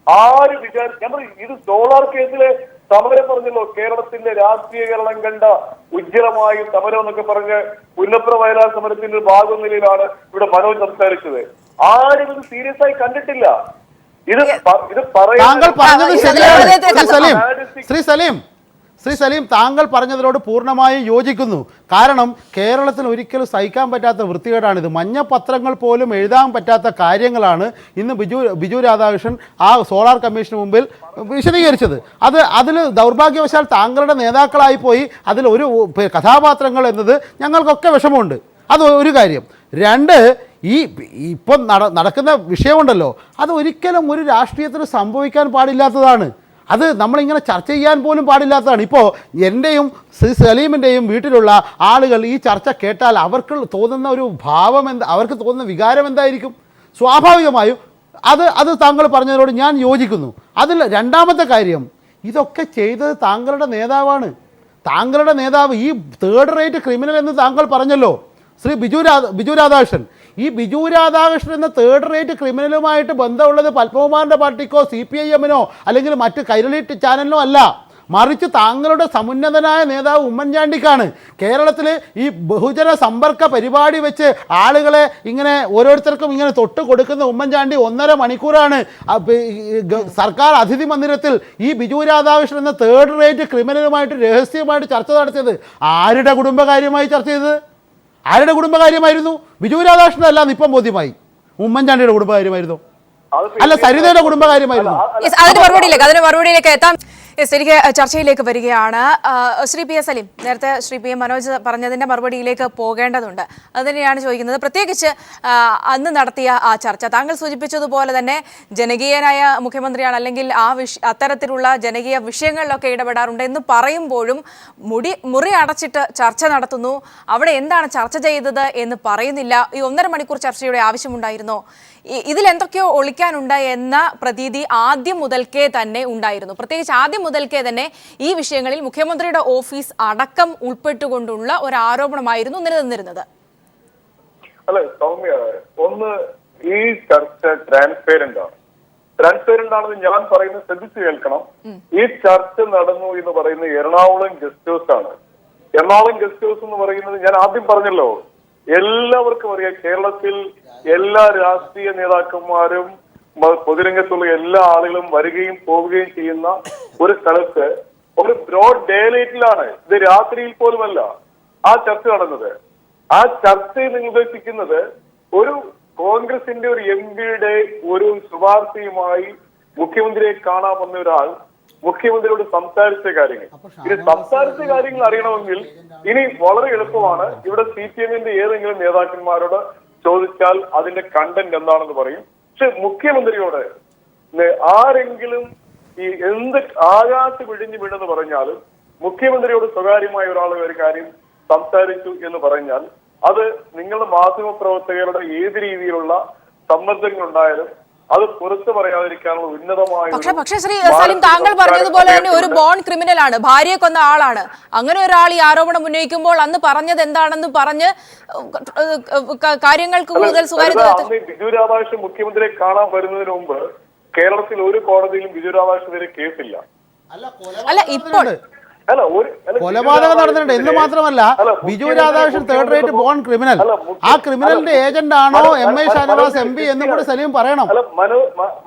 ആര് ഞാൻ ഇത് സോളാർ കേസിലെ സമരം പറഞ്ഞല്ലോ, കേരളത്തിന്റെ രാഷ്ട്രീയകരണം കണ്ട ഉജ്ജ്വലമായ സമരം എന്നൊക്കെ പറഞ്ഞ് പുന്നപ്ര വയലാർ സമരത്തിന്റെ ഒരു ഭാഗം നിലയിലാണ് ഇവിടെ മനോജ് സംസാരിച്ചത്. ആരും ഇത് സീരിയസ് ആയി കണ്ടിട്ടില്ല. ശ്രീ സലീം, താങ്കൾ പറഞ്ഞതിനോട് പൂർണ്ണമായും യോജിക്കുന്നു. കാരണം കേരളത്തിൽ ഒരിക്കലും സഹിക്കാൻ പറ്റാത്ത വൃത്തികേടാണിത്. മഞ്ഞപ്പത്രങ്ങൾ പോലും എഴുതാൻ പറ്റാത്ത കാര്യങ്ങളാണ് ഇന്ന് ബിജു രാധാകൃഷ്ണൻ ആ സോളാർ കമ്മീഷന് മുമ്പിൽ വിശദീകരിച്ചത്. അതിൽ ദൗർഭാഗ്യവശാൽ താങ്കളുടെ നേതാക്കളായിപ്പോയി അതിലൊരു കഥാപാത്രങ്ങൾ എന്നത് ഞങ്ങൾക്കൊക്കെ വിഷമമുണ്ട്. അത് ഒരു കാര്യം. രണ്ട്, ഇപ്പം നടക്കുന്ന വിഷയമുണ്ടല്ലോ, അത് ഒരിക്കലും ഒരു രാഷ്ട്രീയത്തിന് സംഭവിക്കാൻ പാടില്ലാത്തതാണ്. അത് നമ്മളിങ്ങനെ ചർച്ച ചെയ്യാൻ പോലും പാടില്ലാത്തതാണ്. ഇപ്പോൾ എൻ്റെയും ശ്രീ സലീമിൻ്റെയും വീട്ടിലുള്ള ആളുകൾ ഈ ചർച്ച കേട്ടാൽ അവർക്ക് തോന്നുന്ന ഒരു ഭാവം അവർക്ക് തോന്നുന്ന വികാരം എന്തായിരിക്കും? സ്വാഭാവികമായും അത് താങ്കൾ പറഞ്ഞതിനോട് ഞാൻ യോജിക്കുന്നു. അതിൽ രണ്ടാമത്തെ കാര്യം, ഇതൊക്കെ ചെയ്തത് താങ്കളുടെ നേതാവാണ്. താങ്കളുടെ നേതാവ് ഈ തേർഡ് റേറ്റ് ക്രിമിനൽ എന്ന് താങ്കൾ പറഞ്ഞല്ലോ, ശ്രീ ബിജു രാധാകൃഷ്ണൻ. ഈ ബിജു രാധാകൃഷ്ണൻ എന്ന തേർഡ് റേറ്റ് ക്രിമിനലുമായിട്ട് ബന്ധമുള്ളത് പത്മകുമാറിൻ്റെ പാർട്ടിക്കോ CPIM-നോ അല്ലെങ്കിൽ മറ്റ് കൈരളി ചാനലിനോ അല്ല, മറിച്ച് താങ്കളുടെ സമുന്നതനായ നേതാവ് ഉമ്മൻചാണ്ടിക്കാണ്. കേരളത്തിൽ ഈ ബഹുജന സമ്പർക്ക പരിപാടി വെച്ച് ആളുകളെ ഇങ്ങനെ ഓരോരുത്തർക്കും ഇങ്ങനെ തൊട്ട് കൊടുക്കുന്ന ഉമ്മൻചാണ്ടി 1.5 മണിക്കൂറാണ് സർക്കാർ അതിഥി മന്ദിരത്തിൽ ഈ ബിജു രാധാകൃഷ്ണൻ എന്ന തേർഡ് റേറ്റ് ക്രിമിനലുമായിട്ട് രഹസ്യമായിട്ട് ചർച്ച നടത്തിയത്. ആരുടെ കുടുംബകാര്യമായി ചർച്ച ചെയ്തത്? ആരുടെ കുടുംബകാര്യമായിരുന്നു? ബിജു രാധാകൃഷ്ണൻ അല്ലാന്ന് ഇപ്പം ബോധ്യമായി. ഉമ്മൻചാണ്ടിയുടെ കുടുംബകാര്യമായിരുന്നു, അല്ല സരിതയുടെ കുടുംബകാര്യമായിരുന്നു. അതിന് മറുപടിയിലേക്ക് എത്താം. എനിക്ക് ചർച്ചയിലേക്ക് വരികയാണ്. ശ്രീ PS സലീം, നേരത്തെ ശ്രീ PM മനോജ് പറഞ്ഞതിൻ്റെ മറുപടിയിലേക്ക് പോകേണ്ടതുണ്ട്. അതുതന്നെയാണ് ചോദിക്കുന്നത്. പ്രത്യേകിച്ച് അന്ന് നടത്തിയ ആ ചർച്ച, താങ്കൾ സൂചിപ്പിച്ചതുപോലെ തന്നെ ജനകീയനായ മുഖ്യമന്ത്രിയാണ്, അല്ലെങ്കിൽ അത്തരത്തിലുള്ള ജനകീയ വിഷയങ്ങളിലൊക്കെ ഇടപെടാറുണ്ട് എന്ന് പറയുമ്പോഴും മുറി അടച്ചിട്ട് ചർച്ച നടത്തുന്നു. അവിടെ എന്താണ് ചർച്ച ചെയ്തത് എന്ന് പറയുന്നില്ല. ഈ 1.5 മണിക്കൂർ ചർച്ചയുടെ ആവശ്യമുണ്ടായിരുന്നോ? ഇതിലെന്തൊക്കെയോ ഒളിക്കാനുണ്ട് എന്ന പ്രതീതി ആദ്യം മുതൽക്കേ തന്നെ ഉണ്ടായിരുന്നു. പ്രത്യേകിച്ച് ആദ്യം മുതൽക്കേ തന്നെ ഈ വിഷയങ്ങളിൽ മുഖ്യമന്ത്രിയുടെ ഓഫീസ് അടക്കം ഉൾപ്പെട്ടുകൊണ്ടുള്ള ഒരു ആരോപണമായിരുന്നു നിലനിന്നിരുന്നത്. അല്ലെ സൗമ്യ, ഒന്ന് ഈ ചർച്ച ട്രാൻസ്പെറന്റ് ആണെന്ന് ഞാൻ പറയുന്നത് ശ്രദ്ധിച്ചു കേൾക്കണം. ഈ ചർച്ച നടന്നു എന്ന് പറയുന്നത് എറണാകുളം ഗസ്റ്റ് ഹൗസ് ആണ്. എറണാകുളം ഗസ്റ്റ് ഹൗസ് എന്ന് പറയുന്നത് ഞാൻ ആദ്യം പറഞ്ഞല്ലോ, എല്ലാവർക്കും അറിയാം. കേരളത്തിൽ എല്ലാ രാഷ്ട്രീയ നേതാക്കന്മാരും പൊതുരംഗത്തുള്ള എല്ലാ ആളുകളും വരികയും പോവുകയും ചെയ്യുന്ന ഒരു സ്ഥലത്ത് ഒരു ബ്രോഡ് ഡേ ലൈറ്റിലാണ്, ഇത് രാത്രിയിൽ പോലുമല്ല ആ ചർച്ച നടന്നത്. ആ ചർച്ചയിൽ നിർദ്ദേശിക്കുന്നത് ഒരു കോൺഗ്രസിന്റെ ഒരു MP-യുടെ ഒരു ശുപാർശയുമായി മുഖ്യമന്ത്രിയെ കാണാമെന്ന ഒരാൾ മുഖ്യമന്ത്രിയോട് സംസാരിച്ച കാര്യങ്ങൾ. ഇത് സംസാരിച്ച കാര്യങ്ങൾ അറിയണമെങ്കിൽ ഇനി വളരെ എളുപ്പമാണ്. ഇവിടെ CPM-ന്റെ ഏതെങ്കിലും നേതാക്കന്മാരോട് ചോദിച്ചാൽ അതിന്റെ കണ്ടന്റ് എന്താണെന്ന് പറയും. പക്ഷെ മുഖ്യമന്ത്രിയോട് ആരെങ്കിലും ഈ എന്ത് ആകാശ വിഴിഞ്ഞു വീണെന്ന് പറഞ്ഞാലും മുഖ്യമന്ത്രിയോട് സ്വകാര്യമായ ഒരാൾ ഒരു കാര്യം സംസാരിച്ചു എന്ന് പറഞ്ഞാൽ അത് നിങ്ങളുടെ മാധ്യമപ്രവർത്തകരുടെ ഏത് രീതിയിലുള്ള സമ്മർദ്ദങ്ങൾ ഉണ്ടായാലും അത് പുറത്തു പറയാതിരിക്കാനുള്ള ഉന്നതമായ. പക്ഷേ ശ്രീ സലീം, താങ്കൾ പറഞ്ഞതുപോലെ തന്നെ ഒരു ബോൺ ക്രിമിനൽ ആണ്, ഭാര്യയെ കൊന്ന ആളാണ്. അങ്ങനെ ഒരാൾ ഈ ആരോപണം ഉന്നയിക്കുമ്പോൾ അന്ന് പറഞ്ഞത് എന്താണെന്ന് പറഞ്ഞ് കാര്യങ്ങൾക്ക് കൂടുതൽ സ്വകാര്യത. ബിജു രാധാകൃഷ്ണൻ മുഖ്യമന്ത്രിയെ കാണാൻ വരുന്നതിന് മുമ്പ് കേരളത്തിൽ ഒരു കോടതിയിലും ബിജു രാധാകൃഷ്ണനെതിരെ കേസില്ല. അല്ല ഇപ്പോൾ കൊലപാതകം നടന്നിട്ടുണ്ട് എന്ന് മാത്രമല്ല, Biju Radhakrishnan third rate bone criminal. ആ ക്രിമിനലിന്റെ ഏജന്റ് ആണോ MI ഷാനവാസ് MP എന്നും കൂടി സലീം പറയണം.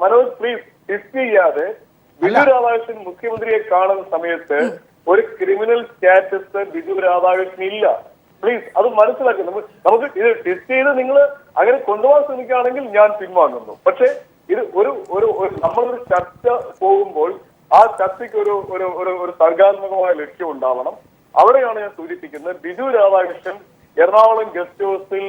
മനോജ് പ്ലീസ് ടിസ്റ്റ് ചെയ്യാതെ. ബിജു രാധാകൃഷ്ണൻ മുഖ്യമന്ത്രിയെ കാണുന്ന സമയത്ത് ഒരു ക്രിമിനൽ സ്റ്റാറ്റസ് ബിജു രാധാകൃഷ്ണൻ ഇല്ല. പ്ലീസ് അത് മനസ്സിലാക്കി. നമുക്ക് ഇത് ടിസ്റ്റ് ചെയ്ത് നിങ്ങൾ അങ്ങനെ കൊണ്ടുപോകാൻ ശ്രമിക്കുകയാണെങ്കിൽ ഞാൻ പിൻവാങ്ങുന്നു. പക്ഷെ ഇത് ഒരു നമ്മളൊരു ചർച്ച പോകുമ്പോൾ ആ ചർച്ചയ്ക്ക് ഒരു സർഗാത്മകമായ ലക്ഷ്യം ഉണ്ടാവണം. അവിടെയാണ് ഞാൻ സൂചിപ്പിക്കുന്നത്. ബിജു രാധാകൃഷ്ണൻ എറണാകുളം ഗസ്റ്റ് ഹൗസിൽ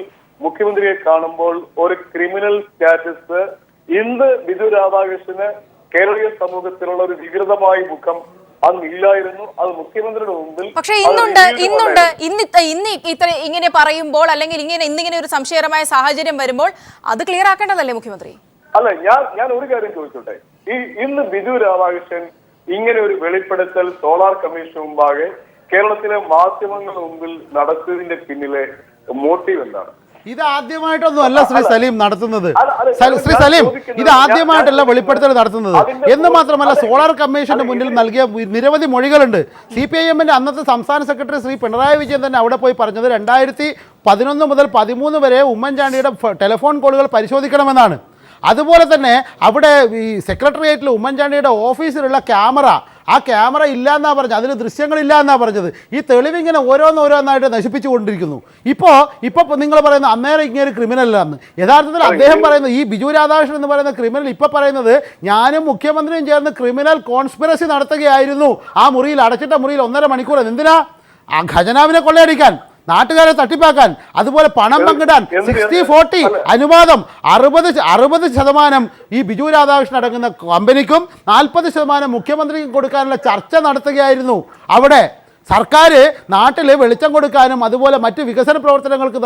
മുഖ്യമന്ത്രിയെ കാണുമ്പോൾ ഒരു ക്രിമിനൽ സ്റ്റാറ്റസ് ഇന്ന് ബിജു രാധാകൃഷ്ണന് കേരളീയ സമൂഹത്തിലുള്ള ഒരു വികൃതമായ മുഖം അന്നില്ലായിരുന്നു. അത് മുഖ്യമന്ത്രിയുടെ മുമ്പിൽ. പക്ഷേ ഇന്ന് ഇത്ര ഇങ്ങനെ പറയുമ്പോൾ, അല്ലെങ്കിൽ ഇന്നിങ്ങനെ ഒരു സംശയകരമായ സാഹചര്യം വരുമ്പോൾ അത് ക്ലിയർ ആക്കേണ്ടതല്ലേ മുഖ്യമന്ത്രി? അല്ല, ഞാൻ ഒരു കാര്യം ചോദിച്ചോട്ടെ. ഇന്ന് ബിജു രാധാകൃഷ്ണൻ ഇങ്ങനെ ഒരു വെളിപ്പെടുത്തൽ സോളാർ കമ്മീഷന് മുമ്പാകെ കേരളത്തിലെ മാധ്യമങ്ങളുടെ മുമ്പിൽ നടത്തിയതിന്റെ പിന്നിലെ മോട്ടീവ് എന്താണ്? ഇത് ആദ്യമായിട്ടൊന്നും അല്ല ശ്രീ സലീം നടത്തുന്നത്. ശ്രീ സലീം, ഇത് ആദ്യമായിട്ടല്ല വെളിപ്പെടുത്തൽ നടത്തുന്നത് എന്ന് മാത്രമല്ല, സോളാർ കമ്മീഷന്റെ മുന്നിൽ നൽകിയ നിരവധി മൊഴികളുണ്ട്. CPIM-ന്റെ അന്നത്തെ സംസ്ഥാന സെക്രട്ടറി ശ്രീ പിണറായി വിജയൻ തന്നെ അവിടെ പോയി പറഞ്ഞത് 2011 മുതൽ 2013 വരെ ഉമ്മൻചാണ്ടിയുടെ ടെലിഫോൺ കോളുകൾ പരിശോധിക്കണമെന്നാണ്. അതുപോലെ തന്നെ അവിടെ ഈ സെക്രട്ടേറിയറ്റിൽ ഉമ്മൻചാണ്ടിയുടെ ഓഫീസിലുള്ള ആ ക്യാമറ ഇല്ല എന്നാണ് പറഞ്ഞത്, അതിൽ ദൃശ്യങ്ങളില്ല എന്നാണ് പറഞ്ഞത്. ഈ തെളിവിങ്ങനെ ഓരോന്നായിട്ട് നശിപ്പിച്ചു കൊണ്ടിരിക്കുന്നു. ഇപ്പോൾ നിങ്ങൾ പറയുന്ന അന്നേരം ഇങ്ങനെ ക്രിമിനലാണെന്ന്. യഥാർത്ഥത്തിൽ അദ്ദേഹം പറയുന്നത്, ഈ ബിജു രാധാകൃഷ്ണൻ എന്ന് പറയുന്ന ക്രിമിനൽ ഇപ്പോൾ പറയുന്നത്, ഞാനും മുഖ്യമന്ത്രിയും ചേർന്ന് ക്രിമിനൽ കോൺസ്പിറസി നടത്തുകയായിരുന്നു ആ മുറിയിൽ, അടച്ചിട്ട മുറിയിൽ 1.5 മണിക്കൂർ. എന്തിനാ? ആ ഖജനാവിനെ കൊള്ളയടിക്കാൻ. നാട്ടുകാരെ തട്ടിപ്പാക്കാൻ, അതുപോലെ പണം പങ്കിടാൻ 60-40 അനുപാതം 60% ഈ ബിജു രാധാകൃഷ്ണൻ അടങ്ങുന്ന കമ്പനിക്കും 40% മുഖ്യമന്ത്രിക്കും കൊടുക്കാനുള്ള ചർച്ച നടത്തുകയായിരുന്നു അവിടെ. സർക്കാർ നാട്ടിൽ വെളിച്ചം കൊടുക്കാനും അതുപോലെ മറ്റ് വികസന പ്രവർത്തനങ്ങൾക്ക്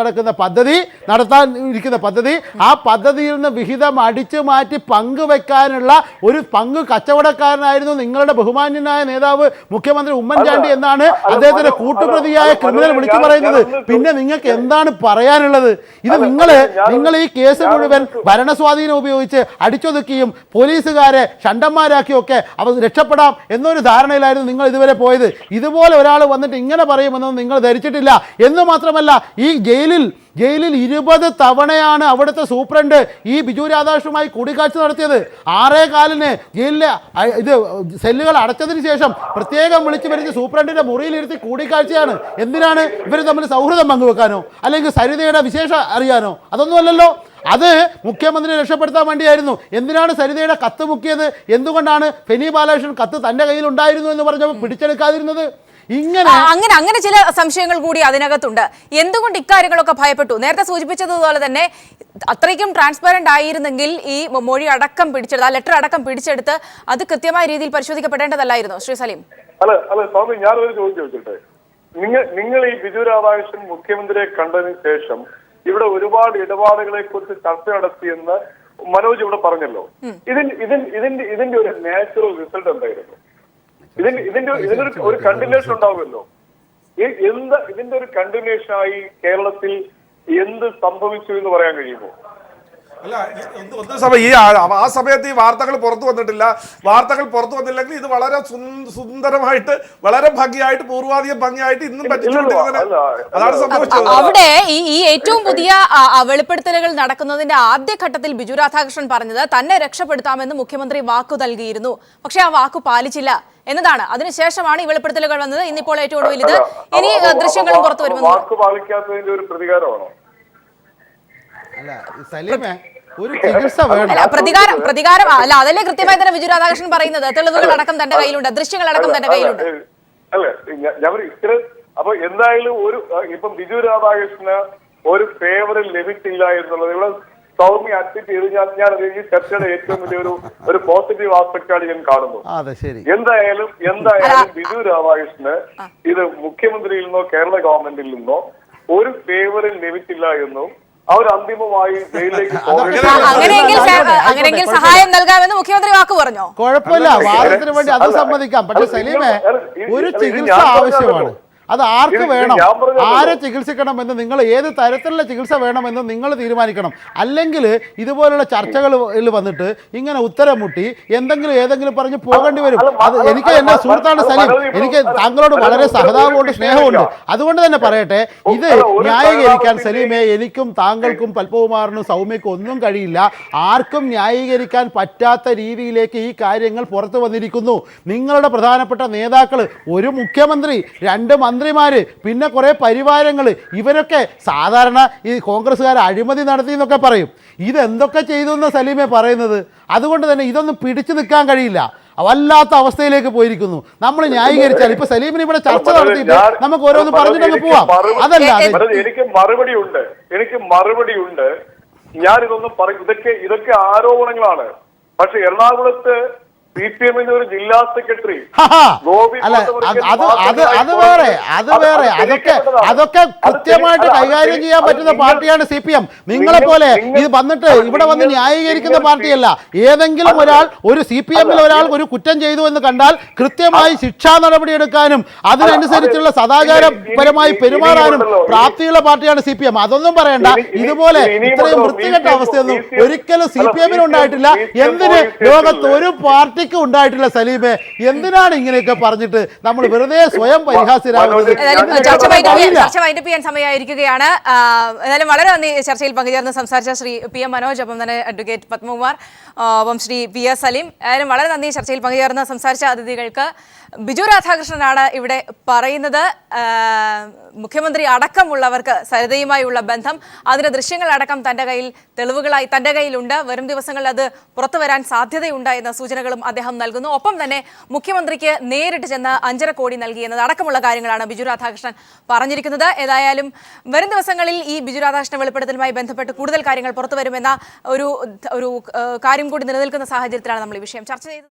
നടത്താനിരിക്കുന്ന പദ്ധതി ആ പദ്ധതിയിൽ നിന്ന് വിഹിതം അടിച്ചു മാറ്റി പങ്കുവെക്കാനുള്ള ഒരു പങ്ക് കച്ചവടക്കാരനായിരുന്നു നിങ്ങളുടെ ബഹുമാന്യനായ നേതാവ് മുഖ്യമന്ത്രി ഉമ്മൻചാണ്ടി എന്നാണ് അദ്ദേഹത്തിന്റെ കൂട്ടുപ്രതിയായ ക്രിമിനൽ വിളിച്ചു പറയുന്നത്. പിന്നെ നിങ്ങൾക്ക് എന്താണ് പറയാനുള്ളത്? ഇത് നിങ്ങൾ ഈ കേസ് മുഴുവൻ ഭരണസ്വാധീനം ഉപയോഗിച്ച് അടിച്ചൊതുക്കിയും പോലീസുകാരെ ഷണ്ടന്മാരാക്കിയൊക്കെ അവർ രക്ഷപ്പെടാം എന്നൊരു ധാരണയിലായിരുന്നു നിങ്ങൾ ഇതുവരെ പോയത്. ഇതുപോലെ ഒരാൾ വന്നിട്ട് ഇങ്ങനെ പറയുമെന്നൊന്നും നിങ്ങൾ ധരിച്ചിട്ടില്ല. എന്ന് മാത്രമല്ല, ഈ ജയിലിൽ 20 തവണയാണ് അവിടുത്തെ സൂപ്രണ്ട് ഈ ബിജു രാധാകൃഷ്ണനുമായി കൂടിക്കാഴ്ച നടത്തിയത്. 6:15 ജയിലിലെ ഇത് സെല്ലുകൾ അടച്ചതിന് ശേഷം പ്രത്യേകം വിളിച്ചു വരുത്തി സൂപ്രണ്ടിന്റെ മുറിയിലിരുത്തി കൂടിക്കാഴ്ചയാണ്. എന്തിനാണ്? ഇവർ തമ്മിൽ സൗഹൃദം പങ്കുവെക്കാനോ അല്ലെങ്കിൽ സരിതയുടെ വിശേഷം അറിയാനോ? അതൊന്നുമല്ലല്ലോ. അത് മുഖ്യമന്ത്രിയെ രക്ഷപ്പെടുത്താൻ വേണ്ടിയായിരുന്നു. എന്തിനാണ് സരിതയുടെ കത്ത് മുക്കിയത്? എന്തുകൊണ്ടാണ് ഫെനി ബാലകൃഷ്ണൻ കത്ത് തൻ്റെ കയ്യിൽ ഉണ്ടായിരുന്നു എന്ന് പറഞ്ഞപ്പോൾ പിടിച്ചെടുക്കാതിരുന്നത്? അങ്ങനെ ചില സംശയങ്ങൾ കൂടി അതിനകത്തുണ്ട്. എന്തുകൊണ്ട് ഇക്കാര്യങ്ങളൊക്കെ ഭയപ്പെട്ടു? നേരത്തെ സൂചിപ്പിച്ചതുപോലെ തന്നെ അത്രയ്ക്കും ട്രാൻസ്പെറന്റ് ആയിരുന്നെങ്കിൽ ഈ മൊഴി അടക്കം പിടിച്ചെടുത്ത്, ആ ലെറ്റർ അടക്കം പിടിച്ചെടുത്ത് അത് കൃത്യമായ രീതിയിൽ പരിശോധിക്കപ്പെടേണ്ടതല്ലായിരുന്നു? ശ്രീ സലീം. അല്ല സ്വാമി, ഞാനൊരു ചോദ്യം ചോദിച്ചിട്ടെ. നിങ്ങൾ ഈ ബിജു രാധാകൃഷ്ണൻ മുഖ്യമന്ത്രിയെ കണ്ടതിന് ശേഷം ഇവിടെ ഒരുപാട് ഇടപാടുകളെ കുറിച്ച് ചർച്ച നടത്തിയെന്ന് മനോജ് ഇവിടെ പറഞ്ഞല്ലോ. ഇതിന്റെ ഒരു നാച്ചുറൽ റിസൾട്ട് എന്തായിരുന്നു? ഇതിന്റെ ഒരു കണ്ടിന്യൂഷൻ ഉണ്ടാവുമല്ലോ. ഇതിന്റെ ഒരു കണ്ടിന്യൂഷൻ ആയി കേരളത്തിൽ എന്ത് സംഭവിച്ചു എന്ന് പറയാൻ കഴിയുമോ? അല്ല, ഈ ആ സമയത്ത് ഈ വാർത്തകൾ പുറത്തു വന്നിട്ടില്ല. വാർത്തകൾ പുറത്തു വന്നില്ലെങ്കിൽ ഇത് വളരെ സുന്ദരമായിട്ട്, വളരെ ഭംഗിയായിട്ട്, പൂർവാധികം ഭംഗിയായിട്ട് ഇന്നും പറ്റിച്ചുകൊണ്ടിരിക്കുന്നത്. അതാണ് സംഭവിച്ചത്. അവിടെ ഈ ഏറ്റവും പുതിയ വെളിപ്പെടുത്തലുകൾ നടക്കുന്നതിന്റെ ആദ്യഘട്ടത്തിൽ ബിജു രാധാകൃഷ്ണൻ പറഞ്ഞത് തന്നെ രക്ഷപ്പെടുത്താമെന്ന് മുഖ്യമന്ത്രി വാക്കു നൽകിയിരുന്നു. പക്ഷെ ആ വാക്കു പാലിച്ചില്ല എന്നതാണ്. അതിനുശേഷമാണ് ഈ വെളിപ്പെടുത്തലുകൾ വന്നത്. ഇന്നിപ്പോൾ ഏറ്റവും ഒടുവിൽ ഇത് ഇനി ദൃശ്യങ്ങളും പുറത്തു വരുമെന്ന്. വാക്കു പാലിക്കാത്തതിന്റെ ഒരു പ്രതികാരമാണോ? അല്ല സലീമേ, ഒരു ചികിത്സ വേണം. പ്രതികാരം അല്ല, അതല്ലേ കൃത്യമായി തന്നെ ബിജു രാധാകൃഷ്ണൻ പറയുന്നത്. തെളിവുകൾ അടക്കം തന്റെ കയ്യിലുണ്ട്, ദൃശ്യങ്ങൾ അടക്കം തന്റെ കയ്യിലുണ്ട്. അല്ലെ, അപ്പൊ എന്തായാലും ഇപ്പം ബിജു രാധാകൃഷ്ണന് ഒരു ഫേവർ ലഭിച്ചില്ല എന്നുള്ളത് ഇവിടെ സൗമ്യ അഡ്മിറ്റ് ചെയ്ത് ഞാൻ ഈ ചർച്ചയുടെ ഏറ്റവും വലിയ ഒരു പോസിറ്റീവ് ആസ്പെക്റ്റാണ് ഞാൻ കാണുന്നത്. എന്തായാലും ബിജു രാധാകൃഷ്ണന് ഇത് മുഖ്യമന്ത്രിയിൽ നിന്നോ കേരള ഗവൺമെന്റിൽ നിന്നോ ഒരു ഫേവറിൽ ലഭിച്ചില്ല എന്നും അവർ അന്തിമമായി ജയിലിലേക്ക് അങ്ങനെയെങ്കിൽ സഹായം നൽകാമെന്ന് മുഖ്യമന്ത്രി വാക്ക് പറഞ്ഞോ? കുഴപ്പമില്ല, വാദത്തിന് വേണ്ടി അത് സമ്മതിക്കാം. പക്ഷെ സലീമേ, ഒരു ചികിത്സ ആവശ്യമാണ്. അത് ആർക്ക് വേണം, ആരെ ചികിത്സിക്കണമെന്ന്, നിങ്ങൾ ഏത് തരത്തിലുള്ള ചികിത്സ വേണമെന്ന് നിങ്ങൾ തീരുമാനിക്കണം. അല്ലെങ്കിൽ ഇതുപോലുള്ള ചർച്ചകളിൽ വന്നിട്ട് ഇങ്ങനെ ഉത്തരം മുട്ടി ഏതെങ്കിലും പറഞ്ഞ് പോകേണ്ടി വരും. അത് എനിക്ക് എൻ്റെ സുഹൃത്താണ് സലീം, എനിക്ക് താങ്കളോട് വളരെ സഹതാപമുണ്ട്, സ്നേഹമുണ്ട്. അതുകൊണ്ട് തന്നെ പറയട്ടെ, ഇത് ന്യായീകരിക്കാൻ സലീമേ എനിക്കും താങ്കൾക്കും പത്മകുമാറിനും സൗമ്യക്കും ഒന്നും കഴിയില്ല. ആർക്കും ന്യായീകരിക്കാൻ പറ്റാത്ത രീതിയിലേക്ക് ഈ കാര്യങ്ങൾ പുറത്തു വന്നിരിക്കുന്നു. നിങ്ങളുടെ പ്രധാനപ്പെട്ട നേതാക്കൾ, ഒരു മുഖ്യമന്ത്രി, 2 മന്ത്രിമാര്, പിന്നെ കുറെ പരിവാരങ്ങൾ, ഇവരൊക്കെ സാധാരണ ഈ കോൺഗ്രസ്സുകാർ അഴിമതി നടത്തി എന്നൊക്കെ പറയും. ഇതെന്തൊക്കെ ചെയ്തു എന്ന് സലീമെ പറയുന്നത്. അതുകൊണ്ട് തന്നെ ഇതൊന്നും പിടിച്ചു നിൽക്കാൻ കഴിയില്ല. വല്ലാത്ത അവസ്ഥയിലേക്ക് പോയിരിക്കുന്നു. നമ്മൾ ന്യായീകരിച്ചാൽ ഇപ്പൊ സലീമിന് ഇവിടെ ചർച്ച നടത്തിയിട്ട് നമുക്ക് ഓരോന്ന് പറഞ്ഞിട്ടങ്ങ് പോവാം. അതല്ല, എനിക്ക് മറുപടിയുണ്ട്. ഞാനിതൊന്നും പറയും, ഇതൊക്കെ ആരോപണങ്ങളാണ്. പക്ഷെ എറണാകുളത്ത് CPM-ന്റെ ഒരു ജില്ലാ സെക്രട്ടറി അതൊക്കെ കൃത്യമായിട്ട് കൈകാര്യം ചെയ്യാൻ പറ്റുന്ന പാർട്ടിയാണ് CPM. നിങ്ങളെ പോലെ ഇത് വന്നിട്ട് ഇവിടെ വന്ന് ന്യായീകരിക്കുന്ന പാർട്ടിയല്ല. ഏതെങ്കിലും ഒരാൾ, ഒരു CPM-ൽ ഒരാൾ ഒരു കുറ്റം ചെയ്തു എന്ന് കണ്ടാൽ കൃത്യമായി ശിക്ഷാ നടപടി എടുക്കാനും അതിനനുസരിച്ചുള്ള സദാചാരപരമായി പെരുമാറാനും പ്രാപ്തിയുള്ള പാർട്ടിയാണ് CPM. അതൊന്നും പറയണ്ട. ഇതുപോലെ ഇത്രയും വൃത്തികെട്ട അവസ്ഥയൊന്നും ഒരിക്കലും CPM-ന് ഉണ്ടായിട്ടില്ല. എന്തിന് ലോകത്ത് ഒരു പാർട്ടിക്ക് ഉണ്ടായിട്ടില്ല സലീമെ? എന്തിനാണ് ഇങ്ങനെയൊക്കെ പറഞ്ഞിട്ട് നമ്മൾ വെറുതെ സ്വയം പരിഹാസ്യരാകുന്നത്? ചർച്ച വൈൻഡപ്പ് ചെയ്യാൻ സമയമായിരിക്കുകയാണ്. എന്നാലും വളരെ നന്ദി ചർച്ചയിൽ പങ്കുചേർന്ന് സംസാരിച്ച ശ്രീ PM മനോജ്, ഒപ്പം തന്നെ അഡ്വക്കേറ്റ് പത്മകുമാർ, ഒപ്പം ശ്രീ PS സലീം. ഏതായാലും വളരെ നന്ദി ചർച്ചയിൽ പങ്കുചേർന്ന് സംസാരിച്ച അതിഥികൾക്ക്. ബിജു രാധാകൃഷ്ണനാണ് ഇവിടെ പറയുന്നത്. മുഖ്യമന്ത്രി അടക്കമുള്ളവർക്ക് സരിതയുമായുള്ള ബന്ധം, അതിന്റെ ദൃശ്യങ്ങളടക്കം തന്റെ കയ്യിലുണ്ട്. വരും ദിവസങ്ങളിൽ അത് പുറത്തു വരാൻ സാധ്യതയുണ്ട് എന്ന സൂചനകളും അദ്ദേഹം നൽകുന്നു. ഒപ്പം തന്നെ മുഖ്യമന്ത്രിക്ക് നേരിട്ട് ചെന്ന് 5.5 കോടി നൽകി എന്നതടക്കമുള്ള കാര്യങ്ങളാണ് ബിജു രാധാകൃഷ്ണൻ പറഞ്ഞിരിക്കുന്നത്. ഏതായാലും വരും ദിവസങ്ങളിൽ ഈ ബിജു രാധാകൃഷ്ണൻ വെളിപ്പെടുത്തലുമായി ബന്ധപ്പെട്ട് കൂടുതൽ കാര്യങ്ങൾ പുറത്തു വരുമെന്ന ഒരു കാര്യം കൂടി നിലനിൽക്കുന്ന സാഹചര്യത്തിലാണ് നമ്മൾ ഈ വിഷയം ചർച്ച ചെയ്തത്.